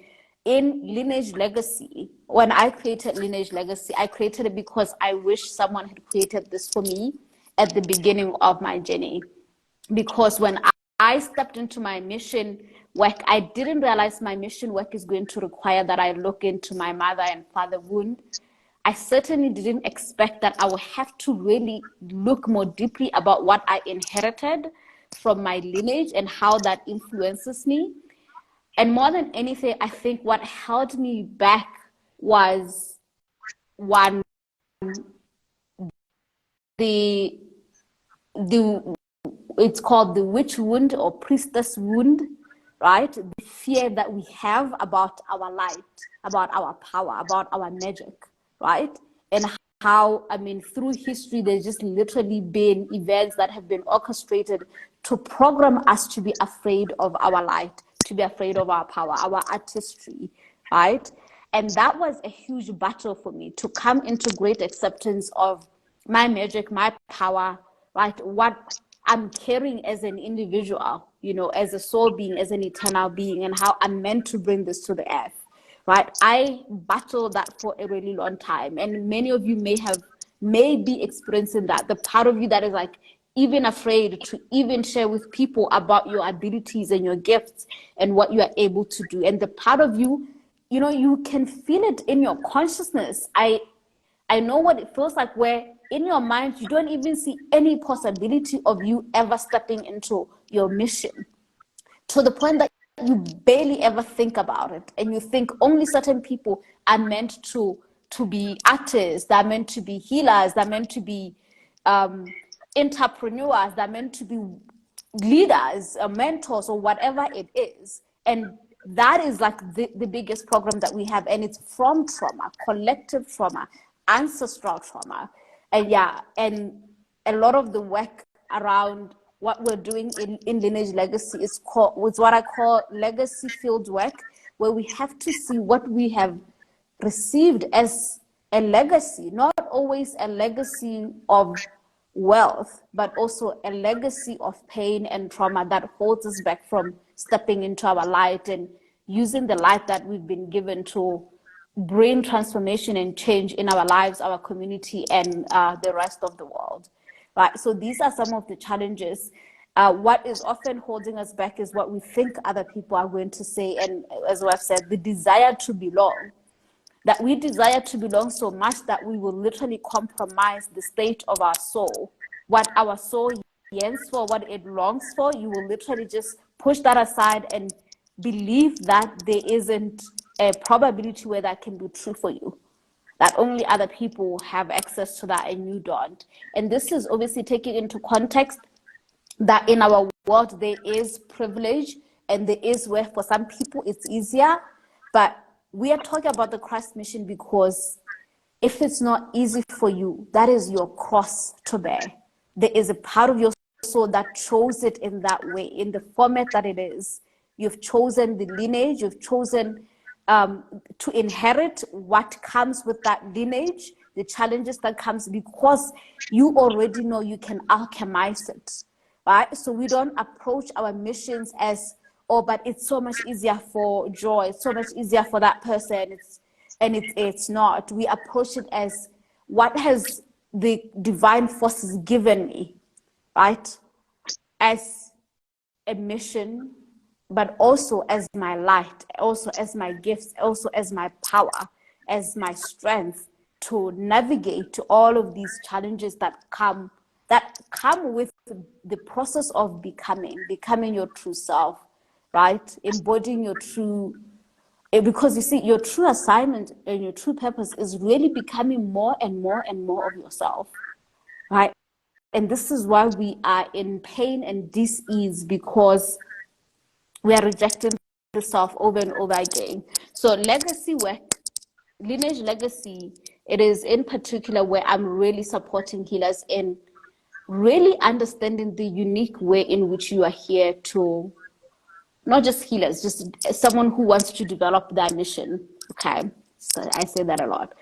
in Lineage Legacy, when I created Lineage Legacy, I created it because I wish someone had created this for me at the beginning of my journey. Because when I stepped into my mission work, I didn't realize my mission work is going to require that I look into my mother and father wound. I certainly didn't expect that I would have to really look more deeply about what I inherited from my lineage and how that influences me. And more than anything, I think what held me back was one, the the it's called the witch wound or priestess wound, right? The fear that we have about our light, about our power, about our magic, right? And how, I mean, through history, there's just literally been events that have been orchestrated to program us to be afraid of our light, to be afraid of our power, our artistry, right? And that was a huge battle for me to come into great acceptance of my magic, my power, right? What I'm carrying as an individual, you know, as a soul being, as an eternal being, and how I'm meant to bring this to the earth, right? I battled that for a really long time. And many of you may be experiencing that. The part of you that is like even afraid to even share with people about your abilities and your gifts and what you are able to do. And the part of you, you know, you can feel it in your consciousness. I know what it feels like, where in your mind you don't even see any possibility of you ever stepping into your mission, to the point that you barely ever think about it, and you think only certain people are meant to be artists, they're meant to be healers, they're meant to be entrepreneurs, they're meant to be leaders, mentors, or whatever it is. And that is like the biggest program that we have, and it's from trauma, collective trauma, ancestral trauma. And yeah, and a lot of the work around what we're doing in lineage legacy is what I call legacy field work, where we have to see what we have received as a legacy, not always a legacy of wealth, but also a legacy of pain and trauma that holds us back from stepping into our light and using the light that we've been given to bring transformation and change in our lives, our community, and the rest of the world. Right. So these are some of the challenges. What is often holding us back is what we think other people are going to say, and as I've said, the desire to belong. That we desire to belong so much that we will literally compromise the state of our soul. What our soul yearns for, what it longs for, you will literally just push that aside and believe that there isn't a probability where that can be true for you, that only other people have access to that and you don't. And this is obviously taking into context that in our world there is privilege, and there is where for some people it's easier. But we are talking about the Christ mission because if it's not easy for you, that is your cross to bear. There is a part of your soul that chose it in that way, in the format that it is. You've chosen the lineage, you've chosen to inherit what comes with that lineage, the challenges that comes, because you already know you can alchemize it, right? So we don't approach our missions as, oh, but it's so much easier for Joy, it's so much easier for that person, it's not. We approach it as, what has the divine forces given me, right? As a mission, but also as my light, also as my gifts, also as my power, as my strength to navigate all of these challenges that come with the process of becoming your true self, right? Embodying your true, because you see, your true assignment and your true purpose is really becoming more and more and more of yourself, right? And this is why we are in pain and dis-ease, because we are rejecting the self over and over again. So legacy work, lineage legacy, it is in particular where I'm really supporting healers in really understanding the unique way in which you are here to, not just healers, just someone who wants to develop their mission. Okay, so I say that a lot.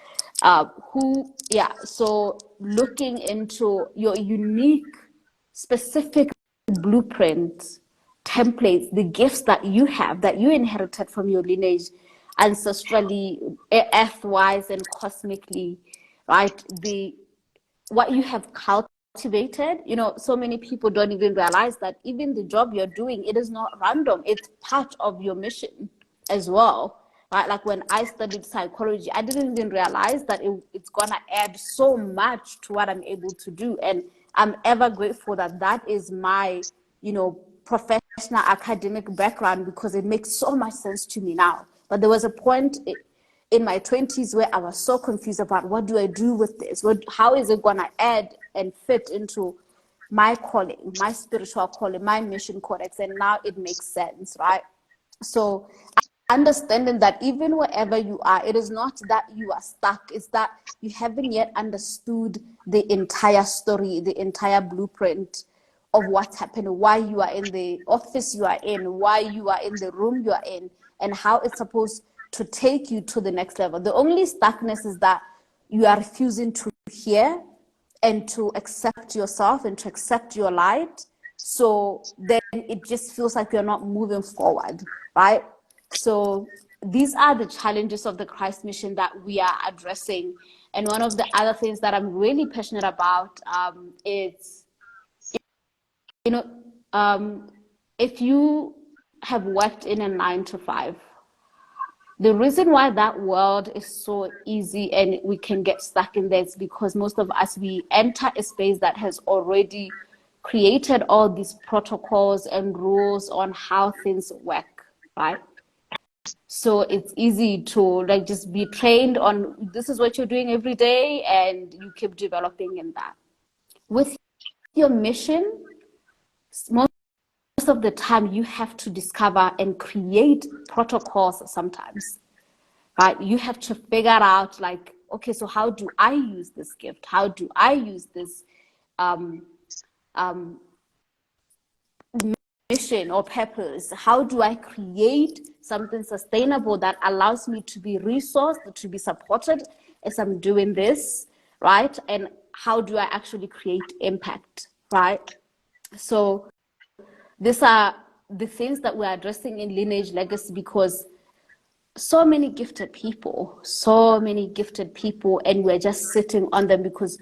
So looking into your unique, specific blueprint, templates, the gifts that you have, that you inherited from your lineage, ancestrally, earth-wise, and cosmically, right? What you have cultivated cultivated. You know, so many people don't even realize that even the job you're doing, it is not random. It's part of your mission as well, right? Like when I studied psychology, I didn't even realize that it's gonna add so much to what I'm able to do. And I'm ever grateful that that is my, you know, professional academic background, because it makes so much sense to me now. But there was a point in my 20s where I was so confused about, what do I do with this? How is it going to add and fit into my calling, my spiritual calling, my mission codex? And now it makes sense, right? So understanding that even wherever you are, it is not that you are stuck, it's that you haven't yet understood the entire story, the entire blueprint of what's happening, why you are in the office you are in, why you are in the room you are in, and how it's supposed to take you to the next level. The only stuckness is that you are refusing to hear and to accept yourself and to accept your light. So then it just feels like you're not moving forward, right? So these are the challenges of the Christ mission that we are addressing. And one of the other things that I'm really passionate about is, you know, if you have worked in a 9 to 5, the reason why that world is so easy and we can get stuck in there is because most of us, we enter a space that has already created all these protocols and rules on how things work, right? So it's easy to like just be trained on, this is what you're doing every day, and you keep developing in that. With your mission, most of the time you have to discover and create protocols sometimes, right? You have to figure out like, okay, so how do I use this gift? How do I use this mission or purpose? How do I create something sustainable that allows me to be resourced, to be supported as I'm doing this, right? And how do I actually create impact, right? So these are the things that we're addressing in Lineage Legacy, because so many gifted people, and we're just sitting on them because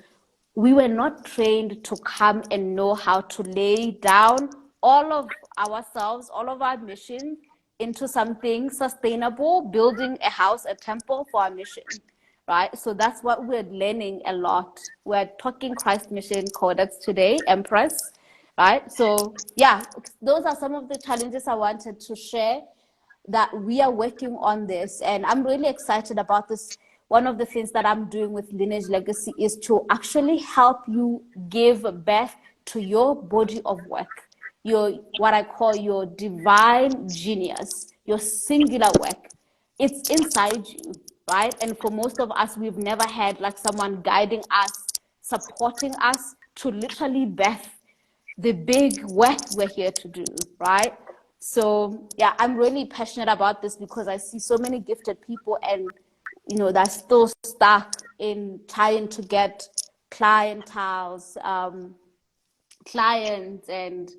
we were not trained to come and know how to lay down all of ourselves, all of our mission into something sustainable, building a house, a temple for our mission, right? So that's what we're learning a lot. We're talking Christ Mission Codex today, Empress, right? So yeah, those are some of the challenges I wanted to share, that we are working on this, and I'm really excited about this. One of the things that I'm doing with Lineage Legacy is to actually help you give birth to your body of work, your, what I call your divine genius, your singular work. It's inside you, right? And for most of us, we've never had like someone guiding us, supporting us to literally birth the big work we're here to do, right? So yeah, I'm really passionate about this because I see so many gifted people, and you know, they're still stuck in trying to get clientels, clients, and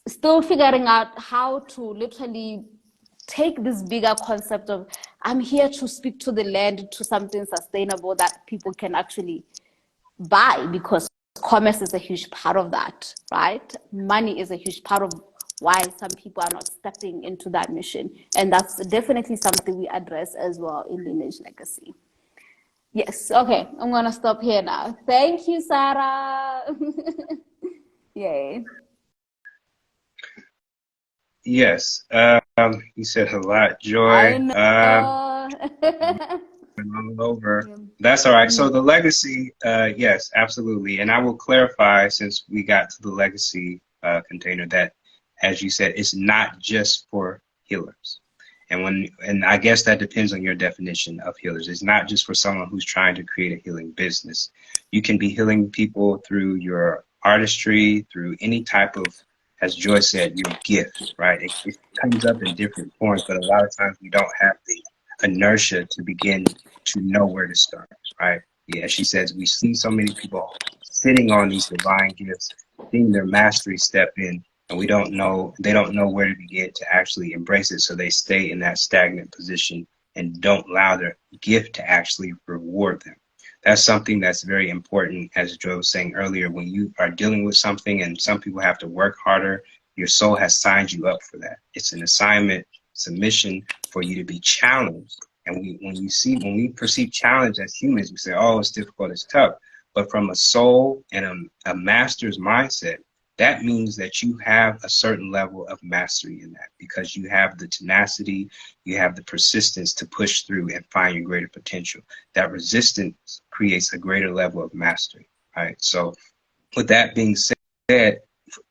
still figuring out how to literally take this bigger concept of, I'm here to speak to the land, to something sustainable that people can actually buy, because commerce is a huge part of that, right? Money is a huge part of why some people are not stepping into that mission. And that's definitely something we address as well in Lineage Legacy. Yes, okay, I'm gonna stop here now. Thank you, Sarah. Yay.
Yes. You said a lot,
I
Joy.
know.
All over. That's all right. So the legacy, yes, absolutely. And I will clarify, since we got to the legacy container, that, as you said, it's not just for healers. And I guess that depends on your definition of healers. It's not just for someone who's trying to create a healing business. You can be healing people through your artistry, through any type of, as Joy said, your gift, right? It comes up in different forms, but a lot of times we don't have the inertia to begin to know where to start, right? Yeah, she says we see so many people sitting on these divine gifts, seeing their mastery step in, and they don't know where to begin to actually embrace it. So they stay in that stagnant position and don't allow their gift to actually reward them. that's something that's very important, as Joe was saying earlier. When you are dealing with something, and some people have to work harder, your soul has signed you up for that. It's an assignment, it's a mission for you to be challenged. And when we perceive challenge as humans, we say, oh, it's difficult, it's tough. But from a soul and a master's mindset, that means that you have a certain level of mastery in that, because you have the tenacity, you have the persistence to push through and find your greater potential. That resistance creates a greater level of mastery, right? So with that being said,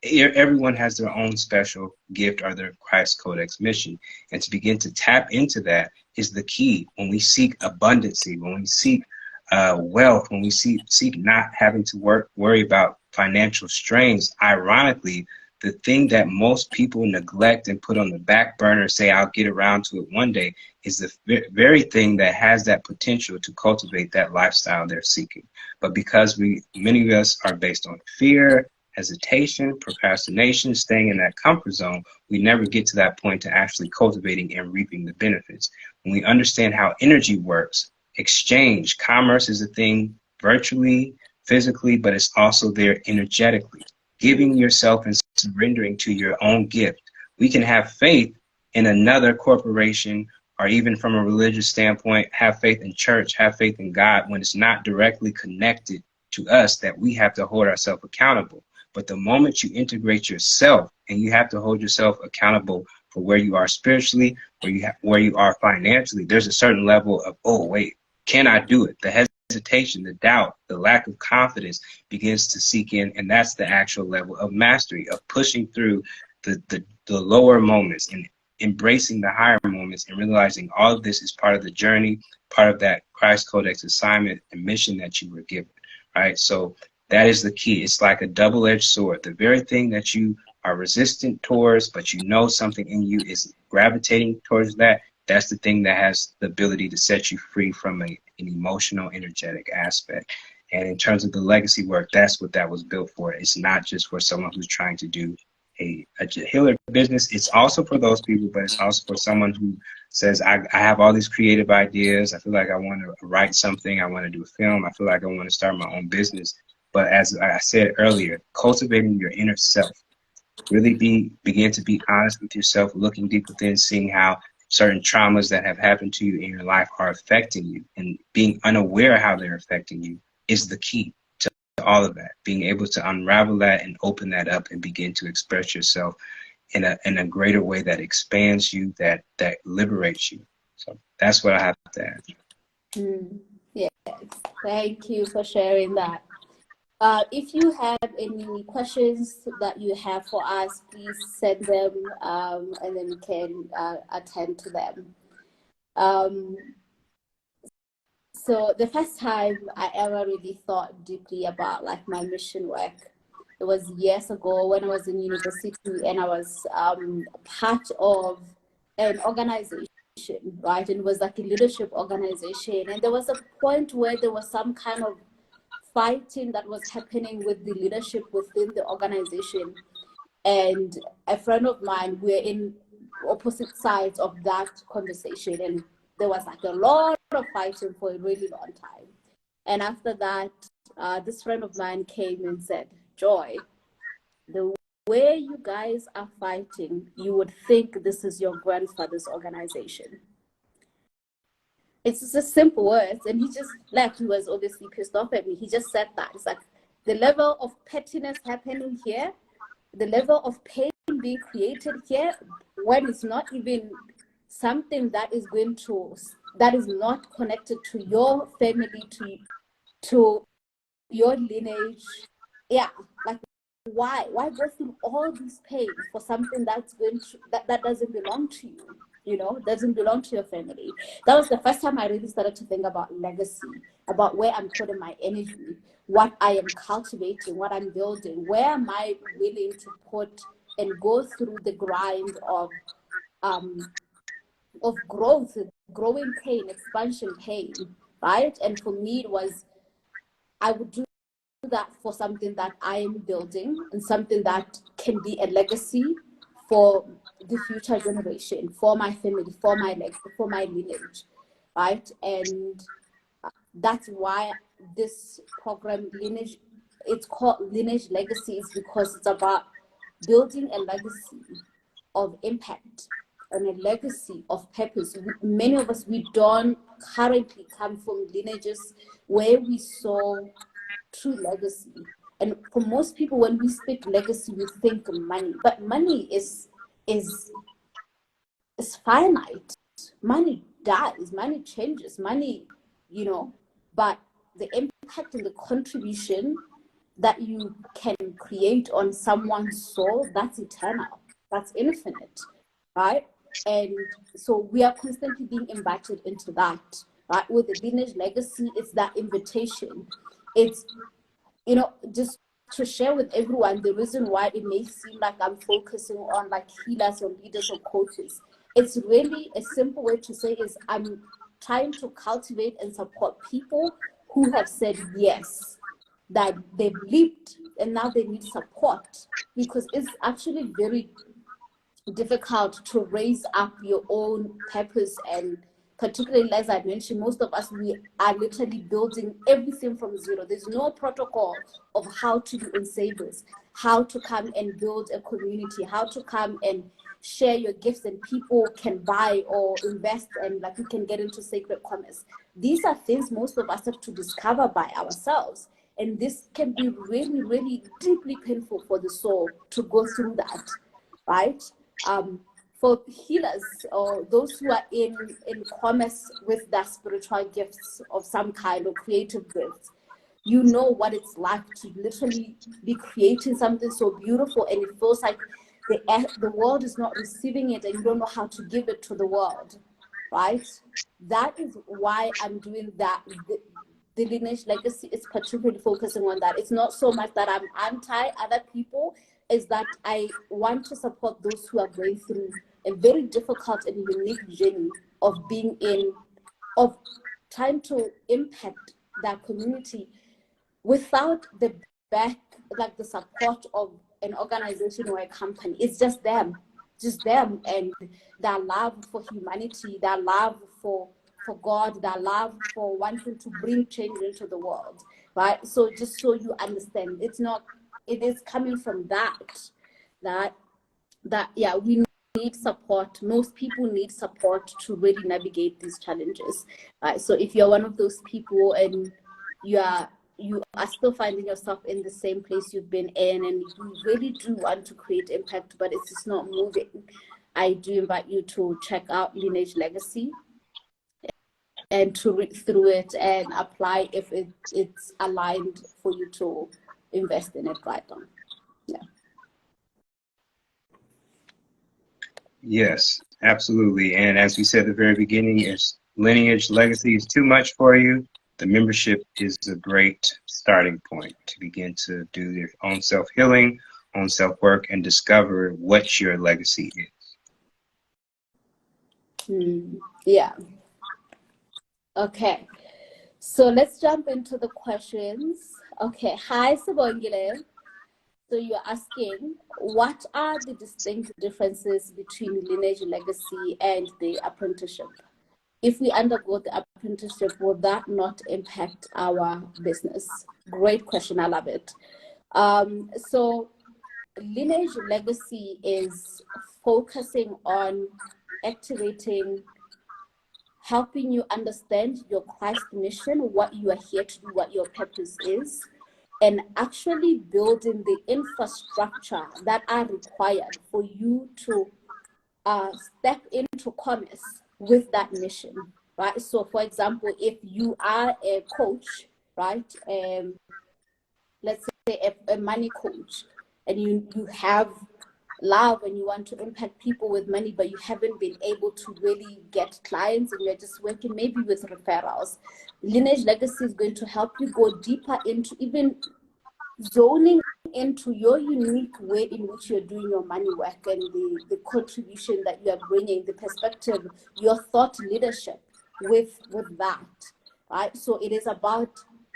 everyone has their own special gift or their Christ Codex mission. And to begin to tap into that is the key. When we seek abundancy, when we seek wealth, when we seek not having to worry about financial strains, ironically, the thing that most people neglect and put on the back burner, say, I'll get around to it one day, is the very thing that has that potential to cultivate that lifestyle they're seeking. But because many of us are based on fear, hesitation, procrastination, staying in that comfort zone, we never get to that point to actually cultivating and reaping the benefits. When we understand how energy works, exchange, commerce is a thing virtually, physically, but it's also there energetically. Giving yourself and surrendering to your own gift. We can have faith in another corporation, or even from a religious standpoint, have faith in church, have faith in God, when it's not directly connected to us, that we have to hold ourselves accountable. But the moment you integrate yourself, and you have to hold yourself accountable for where you are spiritually, where you are financially, there's a certain level of, oh, wait, can I do it? The hesitation, the doubt, the lack of confidence begins to seek in, and that's the actual level of mastery, of pushing through the lower moments and embracing the higher moments, and realizing all of this is part of the journey, part of that Christ Codex assignment and mission that you were given, right? So that is the key. It's like a double-edged sword. The very thing that you are resistant towards, but you know something in you is gravitating towards that, that's the thing that has the ability to set you free from an emotional, energetic aspect. And in terms of the legacy work, that's what that was built for. It's not just for someone who's trying to do a healer business. It's also for those people, but it's also for someone who says, I have all these creative ideas. I feel like I want to write something. I want to do a film. I feel like I want to start my own business. But as I said earlier, cultivating your inner self, really begin to be honest with yourself, looking deep within, seeing how certain traumas that have happened to you in your life are affecting you, and being unaware how they're affecting you is the key to all of that. Being able to unravel that and open that up and begin to express yourself in a greater way that expands you, that liberates you. So that's what I have to add.
Yes, thank you for sharing that. If you have any questions that you have for us, please send them, and then we can attend to them. So the first time I ever really thought deeply about like my mission work, it was years ago when I was in university, and I was part of an organization, right? And it was like a leadership organization. And there was a point where there was some kind of fighting that was happening with the leadership within the organization. And a friend of mine, we're in opposite sides of that conversation. And there was like a lot of fighting for a really long time. And after that, this friend of mine came and said, Joy, the way you guys are fighting, you would think this is your grandfather's organization. It's just simple words. And he just left. He was obviously pissed off at me. He just said that. It's like the level of pettiness happening here, the level of pain being created here, when it's not even something that is not connected to your family, to your lineage. Yeah, like why go through all this pain for something that's that doesn't belong to you? You know, doesn't belong to your family. That was the first time I really started to think about legacy, about where I'm putting my energy, what I am cultivating, what I'm building, where am I willing to put and go through the grind of growth, growing pain, expansion pain, right? And for me, it was, I would do that for something that I am building and something that can be a legacy for the future generation, for my family, for my legacy, for my lineage, right? And that's why this program, Lineage, it's called Lineage Legacy, is because it's about building a legacy of impact and a legacy of purpose. Many of us, we don't currently come from lineages where we saw true legacy. And for most people, when we speak legacy, we think money, but money is finite. Money dies, money changes, money, but the impact and the contribution that you can create on someone's soul, that's eternal, that's infinite, right? And so we are constantly being invited into that, right? With the lineage legacy, it's that invitation. It's, just to share with everyone the reason why it may seem like I'm focusing on like healers or leaders or coaches. It's really a simple way to say is I'm trying to cultivate and support people who have said yes, that they've leaped and now they need support, because it's actually very difficult to raise up your own purpose. And particularly, as I mentioned, most of us, we are literally building everything from zero. There's no protocol of how to do in savers, how to come and build a community, how to come and share your gifts and people can buy or invest, and like we can get into sacred commerce. These are things most of us have to discover by ourselves. And this can be really, really deeply painful for the soul to go through that, right? For healers or those who are in commerce with their spiritual gifts of some kind or creative gifts, you know what it's like to literally be creating something so beautiful and it feels like the world is not receiving it and you don't know how to give it to the world, right? That is why I'm doing that. The lineage legacy is particularly focusing on that. It's not so much that I'm anti other people, is that I want to support those who are going through a very difficult and unique journey of of trying to impact that community without the the support of an organization or a company. It's just them and their love for humanity, their love for God, their love for wanting to bring change into the world, right? So just so you understand, it is coming from that yeah, we need support. Most people need support to really navigate these challenges, right? So if you're one of those people and you are still finding yourself in the same place you've been in and you really do want to create impact but it's just not moving, I do invite you to check out Lineage Legacy and to read through it and apply if it's aligned for you to invest in it right now. Yeah.
Yes, absolutely. And as we said at the very beginning, if Lineage Legacy is too much for you, the membership is a great starting point to begin to do your own self-healing, own self-work, and discover what your legacy is.
Yeah. Okay. So let's jump into the questions. Okay. Hi, Sabongile. So you're asking, what are the distinct differences between lineage legacy and the apprenticeship? If we undergo the apprenticeship, will that not impact our business? Great question. I love it. So lineage legacy is focusing on activating, helping you understand your Christ mission, what you are here to do, what your purpose is, and actually building the infrastructure that are required for you to step into commerce with that mission, right? So for example, if you are a coach, right, let's say a money coach, and you have love and you want to impact people with money, but you haven't been able to really get clients and you're just working maybe with referrals, Lineage Legacy is going to help you go deeper into even zoning into your unique way in which you're doing your money work and the contribution that you are bringing, the perspective, your thought leadership with that, right? So it is about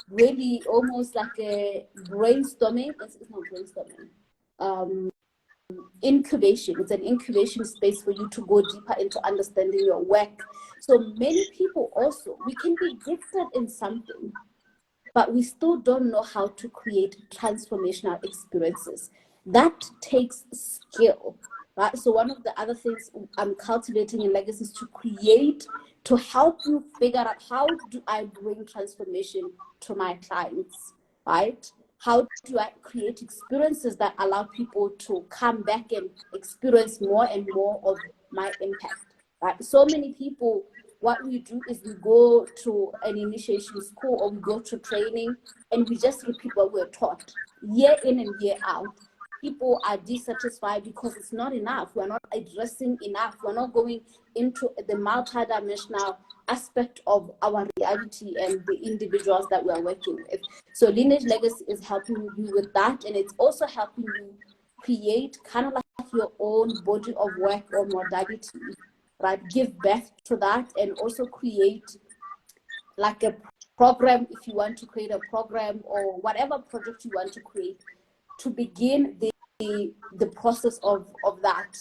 really almost like a brainstorming. It's not brainstorming. Incubation. It's an incubation space for you to go deeper into understanding your work. So many people also, we can be gifted in something, but we still don't know how to create transformational experiences. That takes skill, right? So one of the other things I'm cultivating in Legacy is to create, to help you figure out, how do I bring transformation to my clients, right? How do I create experiences that allow people to come back and experience more and more of my impact, right? So many people, what we do is we go to an initiation school or we go to training and we just repeat what we're taught year in and year out. People are dissatisfied because it's not enough. We're not addressing enough. We're not going into the multidimensional aspect of our reality and the individuals that we're working with. So Lineage Legacy is helping you with that, and it's also helping you create kind of like your own body of work or modality, right? Give birth to that, and also create like a program, if you want to create a program or whatever project you want to create, to begin the process of that.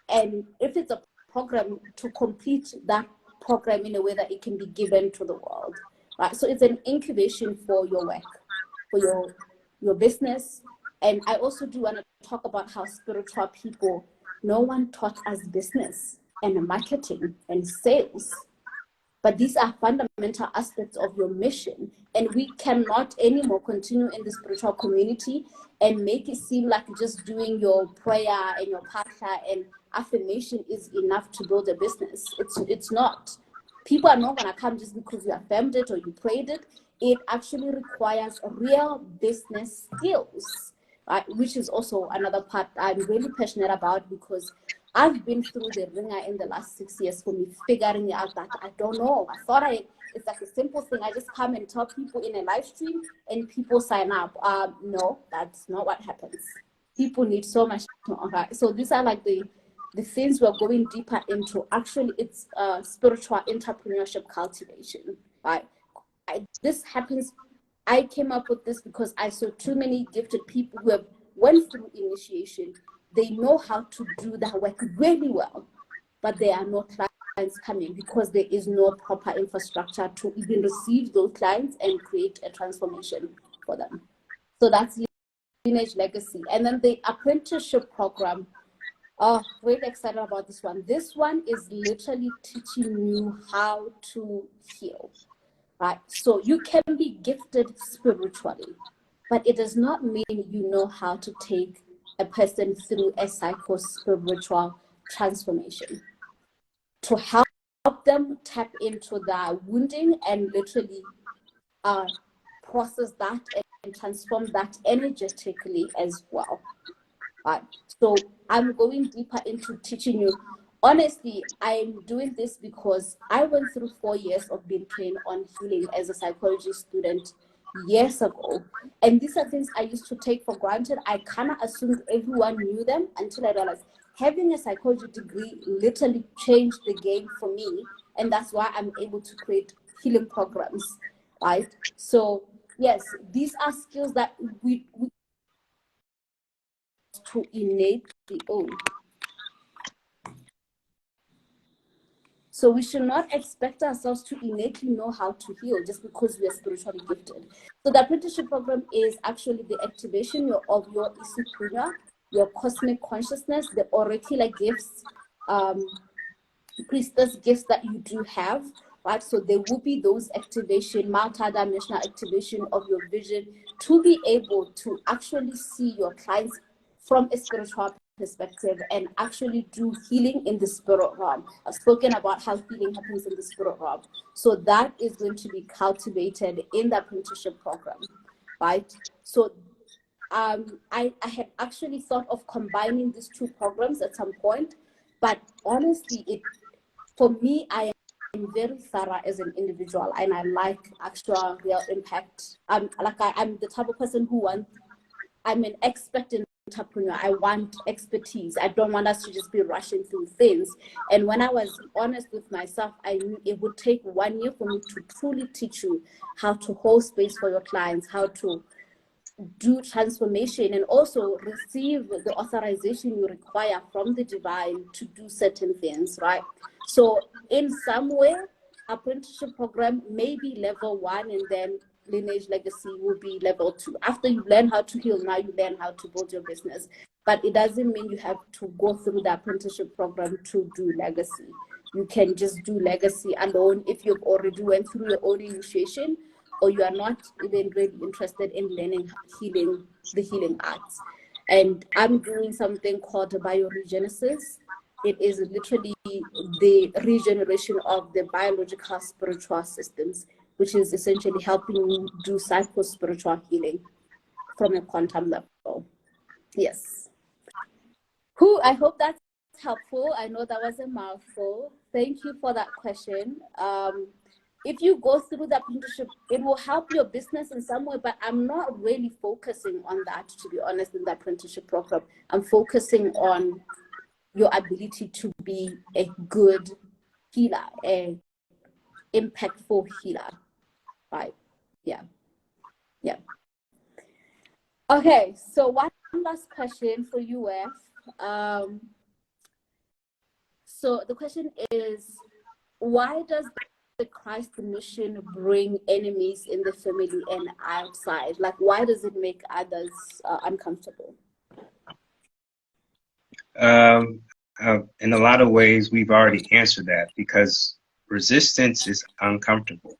And if it's a program, to complete that program in a way that it can be given to the world, right? So it's an incubation for your work, for your business. And I also do want to talk about how spiritual people, no one taught us business and marketing and sales, but these are fundamental aspects of your mission. And we cannot anymore continue in the spiritual community and make it seem like just doing your prayer and your pasha and affirmation is enough to build a business. It's not. People are not going to come just because you affirmed it or you prayed it. It actually requires real business skills, right? Which is also another part I'm really passionate about, because I've been through the ringer in the last 6 years for me, figuring out that I don't know. I thought it's like a simple thing. I just come and tell people in a live stream and people sign up. No, that's not what happens. People need so much more, right? So these are like the things we're going deeper into. Actually, it's spiritual entrepreneurship cultivation, right? This happens. I came up with this because I saw too many gifted people who have went through initiation. They know how to do that work really well, but there are no clients coming because there is no proper infrastructure to even receive those clients and create a transformation for them. So that's Lineage Legacy. And then the apprenticeship program. Oh, really excited about this one. This one is literally teaching you how to heal, right? So you can be gifted spiritually, but it does not mean you know how to take a person through a psycho-spiritual transformation, to help them tap into their wounding and literally process that and transform that energetically as well. Right. So I'm going deeper into teaching you. Honestly, I'm doing this because I went through 4 years of being trained on healing as a psychology student years ago. And these are things I used to take for granted. I kind of assumed everyone knew them until I realized having a psychology degree literally changed the game for me. And that's why I'm able to create healing programs, right? So yes, these are skills that we to innately own. So we should not expect ourselves to innately know how to heal just because we are spiritually gifted. So the apprenticeship program is actually the activation of your Isupunya, your cosmic consciousness, the oracular gifts, priestess gifts that you do have, right? So there will be those activation, multi-dimensional activation of your vision to be able to actually see your clients from a spiritual perspective and actually do healing in the spirit realm. I've spoken about how healing happens in the spirit realm. So that is going to be cultivated in the apprenticeship program, right? So I had actually thought of combining these two programs at some point, but honestly, for me, I am very thorough as an individual, and I like actual real impact. I'm the type of person I'm an expert entrepreneur. I want expertise. I don't want us to just be rushing through things. And when I was honest with myself, I knew it would take 1 year for me to truly teach you how to hold space for your clients, how to do transformation, and also receive the authorization you require from the divine to do certain things, right? So in some way, apprenticeship program may be level 1, and then lineage legacy will be level 2. After you learn how to heal, now you learn how to build your business. But it doesn't mean you have to go through the apprenticeship program to do legacy. You can just do legacy alone if you've already went through your own initiation, or you are not even really interested in learning the healing arts. And I'm doing something called bioregenesis. It is literally the regeneration of the biological spiritual systems, which is essentially helping you do psycho-spiritual healing from a quantum level. Yes. I hope that's helpful. I know that was a mouthful. Thank you for that question. If you go through the apprenticeship, it will help your business in some way, but I'm not really focusing on that, to be honest, in the apprenticeship program. I'm focusing on your ability to be a good healer, a impactful healer, right? Yeah. Okay, so one last question for you, Weff. So the question is, why does the Christ mission bring enemies in the family and outside? Like, why does it make others uncomfortable?
In a lot of ways, we've already answered that, because resistance is uncomfortable.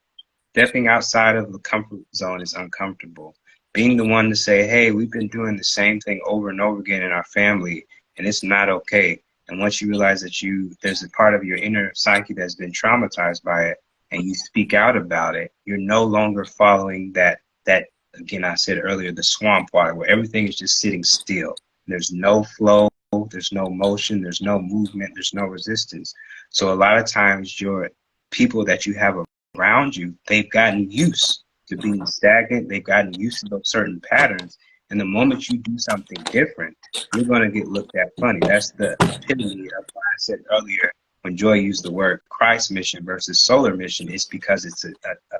Stepping outside of the comfort zone is uncomfortable. Being the one to say, hey, we've been doing the same thing over and over again in our family, and it's not okay. And once you realize that there's a part of your inner psyche that's been traumatized by it, and you speak out about it, you're no longer following that again, I said earlier, the swamp water, where everything is just sitting still. There's no flow, there's no motion, there's no movement, there's no resistance. So a lot of times your people that you have around you, they've gotten used to being stagnant, they've gotten used to those certain patterns. And the moment you do something different, you're going to get looked at funny. That's the epitome of what I said earlier when Joy used the word Christ mission versus solar mission. It's because it's a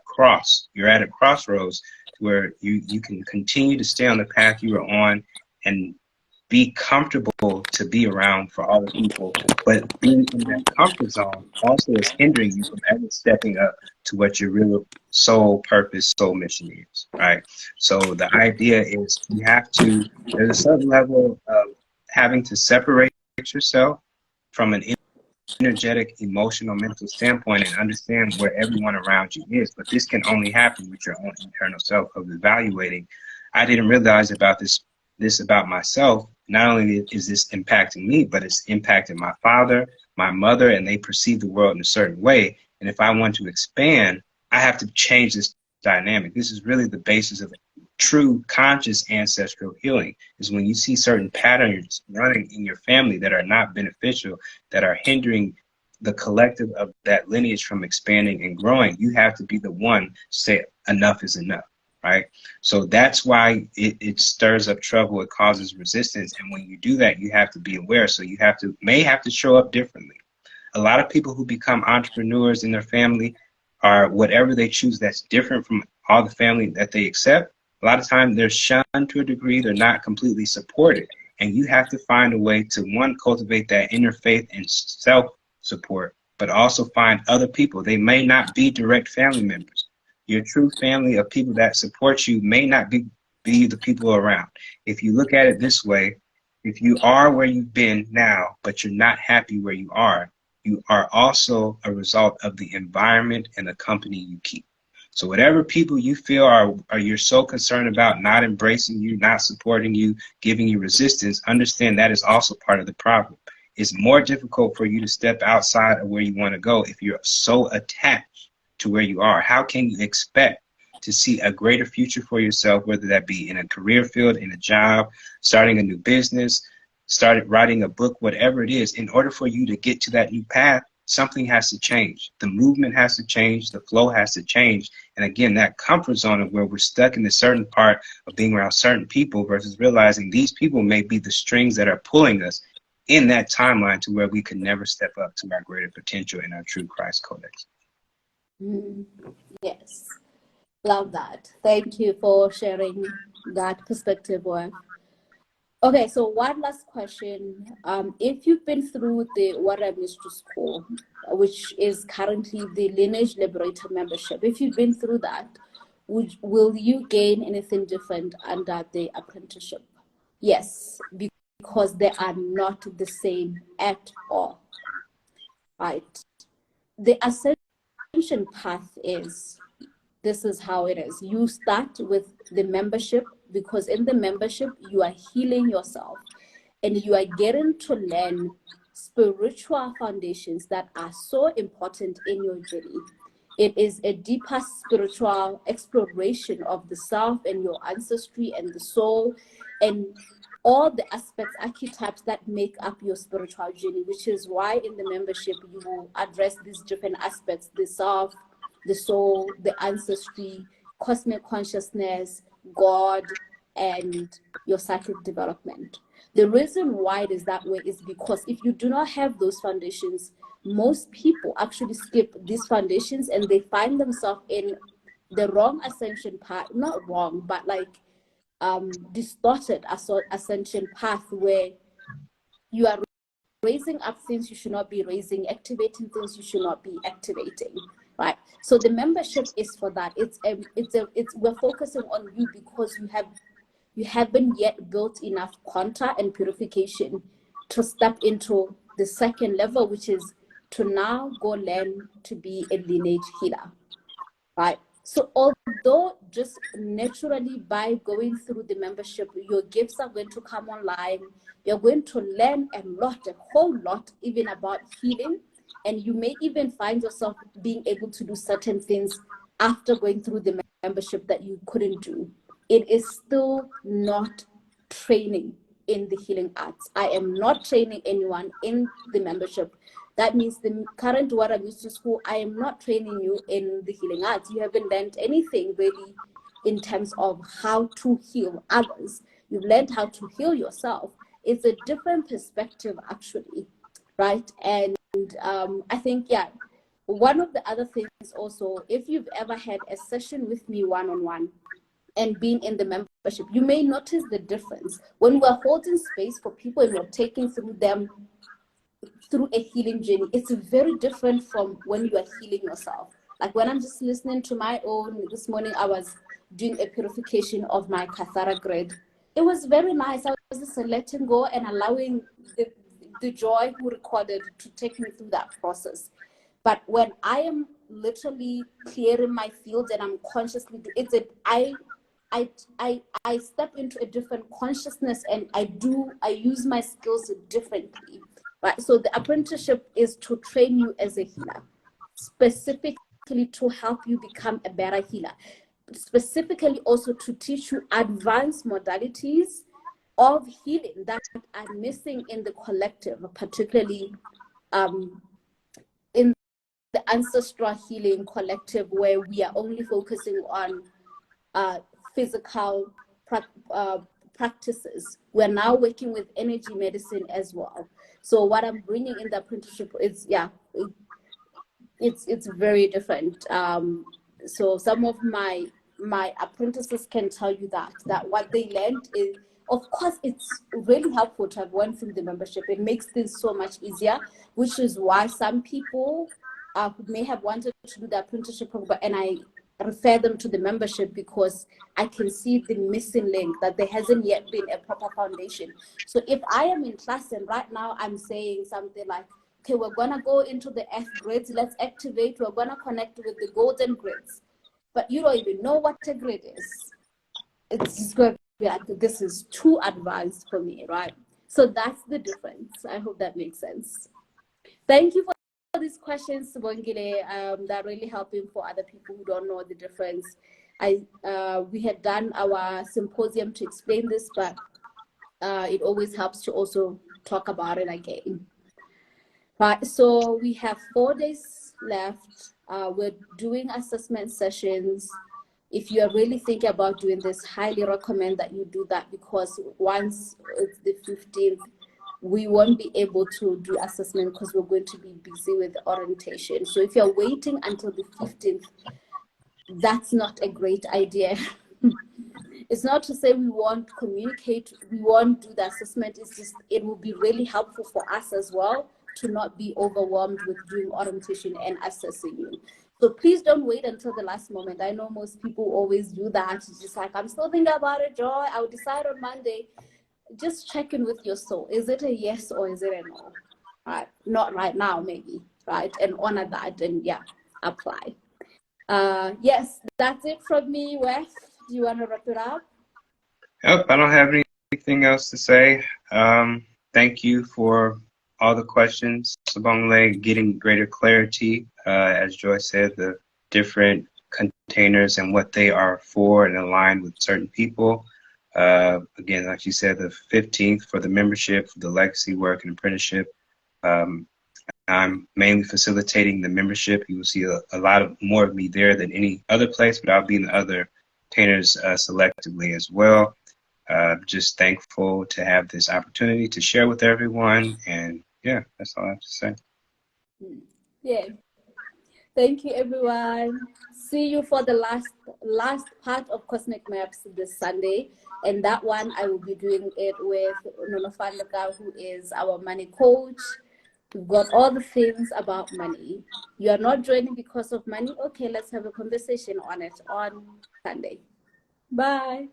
cross. You're at a crossroads where you can continue to stay on the path you were on and be comfortable to be around for other people, but being in that comfort zone also is hindering you from ever stepping up to what your real soul purpose, soul mission is, right? So the idea is there's a certain level of having to separate yourself from an energetic, emotional, mental standpoint and understand where everyone around you is. But this can only happen with your own internal self of evaluating. I didn't realize about this about myself. Not only is this impacting me, but it's impacting my father, my mother, and they perceive the world in a certain way. And if I want to expand, I have to change this dynamic. This is really the basis of true conscious ancestral healing, is when you see certain patterns running in your family that are not beneficial, that are hindering the collective of that lineage from expanding and growing. You have to be the one to say enough is enough. Right? So that's why it stirs up trouble. It causes resistance. And when you do that, you have to be aware. So you may have to show up differently. A lot of people who become entrepreneurs in their family are whatever they choose that's different from all the family that they accept. A lot of times they're shunned to a degree. They're not completely supported. And you have to find a way to, one, cultivate that inner faith and self-support, but also find other people. They may not be direct family members. Your true family of people that support you may not be the people around. If you look at it this way, if you are where you've been now, but you're not happy where you are also a result of the environment and the company you keep. So whatever people you feel are you're so concerned about not embracing you, not supporting you, giving you resistance, understand that is also part of the problem. It's more difficult for you to step outside of where you want to go if you're so attached to where you are. How can you expect to see a greater future for yourself, whether that be in a career field, in a job, starting a new business, started writing a book, whatever it is? In order for you to get to that new path, something has to change. The movement has to change. The flow has to change. And again, that comfort zone of where we're stuck in a certain part of being around certain people versus realizing these people may be the strings that are pulling us in that timeline to where we could never step up to our greater potential in our true Christ Codex.
Yes, love that. Thank you for sharing that perspective, Weff. Okay, so one last question. If you've been through the Warrior Mystery School, which is currently the Lineage Liberator membership, if you've been through that, will you gain anything different under the apprenticeship? Yes, because they are not the same at all, right? The ascension path is, this is how it is. You start with the membership, because in the membership, you are healing yourself and you are getting to learn spiritual foundations that are so important in your journey. It is a deeper spiritual exploration of the self and your ancestry and the soul and all the aspects, archetypes that make up your spiritual journey, which is why in the membership you will address these different aspects: the self, the soul, the ancestry, cosmic consciousness, God, and your psychic development. The reason why it is that way is because if you do not have those foundations, most people actually skip these foundations and they find themselves in the wrong ascension path, not wrong, but like distorted ascension path, where you are raising up things you should not be raising, activating things you should not be activating, right? So the membership is for that. We're focusing on you because you haven't yet built enough contact and purification to step into the second level, which is to now go learn to be a lineage healer, right? So although just naturally by going through the membership, your gifts are going to come online, you're going to learn a whole lot, even about healing. And you may even find yourself being able to do certain things after going through the membership that you couldn't do. It is still not training in the healing arts. I am not training anyone in the membership. That means the current Wara Music School, I am not training you in the healing arts. You haven't learned anything really in terms of how to heal others. You've learned how to heal yourself. It's a different perspective, actually, right? And I think, yeah, one of the other things also, if you've ever had a session with me one-on-one and being in the membership, you may notice the difference. When we're holding space for people and we're taking them through a healing journey, it's very different from when you are healing yourself. Like when I'm just listening to my own, this morning I was doing a purification of my Kathara grid. It was very nice. I was just letting go and allowing the joy who recorded to take me through that process. But when I am literally clearing my field and I'm consciously, I step into a different consciousness and I use my skills differently. Right? So the apprenticeship is to train you as a healer, specifically to help you become a better healer, specifically also to teach you advanced modalities of healing that are missing in the collective, particularly in the ancestral healing collective, where we are only focusing on physical practices. We're now working with energy medicine as well. So what I'm bringing in the apprenticeship is, yeah, it's very different. So some of my apprentices can tell you that what they learned is, of course, it's really helpful to have went through the membership. It makes things so much easier, which is why some people who may have wanted to do the apprenticeship program, and I refer them to the membership because I can see the missing link, that there hasn't yet been a proper foundation. So if I am in class and right now I'm saying something like, okay, we're gonna go into the F grids, let's activate, we're gonna connect with the golden grids, but you don't even know what a grid is. It's just going to be like, this is too advanced for me, right? So that's the difference. I hope that makes sense. Thank you for these questions, Bongile. That really helping for other people who don't know the difference. We had done our symposium to explain this, but it always helps to also talk about it again. Right, so we have 4 days left. We're doing assessment sessions. If you are really thinking about doing this, highly recommend that you do that, because once it's the 15th, we won't be able to do assessment because we're going to be busy with orientation. So if you're waiting until the 15th, that's not a great idea. It's not to say we won't communicate, we won't do the assessment. It's just, it will be really helpful for us as well to not be overwhelmed with doing orientation and assessing you. So please don't wait until the last moment. I know most people always do that. It's just like, I'm still thinking about it, Joy. I'll decide on Monday. Just check in with your soul. Is it a yes or is it a no? Right? Not right now, maybe, right? And honor that and yeah, apply. Yes, that's it from me. Weff, do you want to wrap it up?
Yep, I don't have anything else to say. Thank you for all the questions, Sabongle, getting greater clarity. As Joy said, the different containers and what they are for and aligned with certain people. Again, like you said, the 15th for the membership, for the legacy work and apprenticeship. I'm mainly facilitating the membership. You will see a lot of more of me there than any other place, but I'll be in the other containers selectively as well. Just thankful to have this opportunity to share with everyone. And yeah, that's all I have to say.
Yeah. Thank you, everyone. See you for the last part of Cosmic Maps this Sunday. And that one, I will be doing it with Nonofandaka, who is our money coach. We've got all the things about money. You are not joining because of money? Okay, let's have a conversation on it on Sunday. Bye.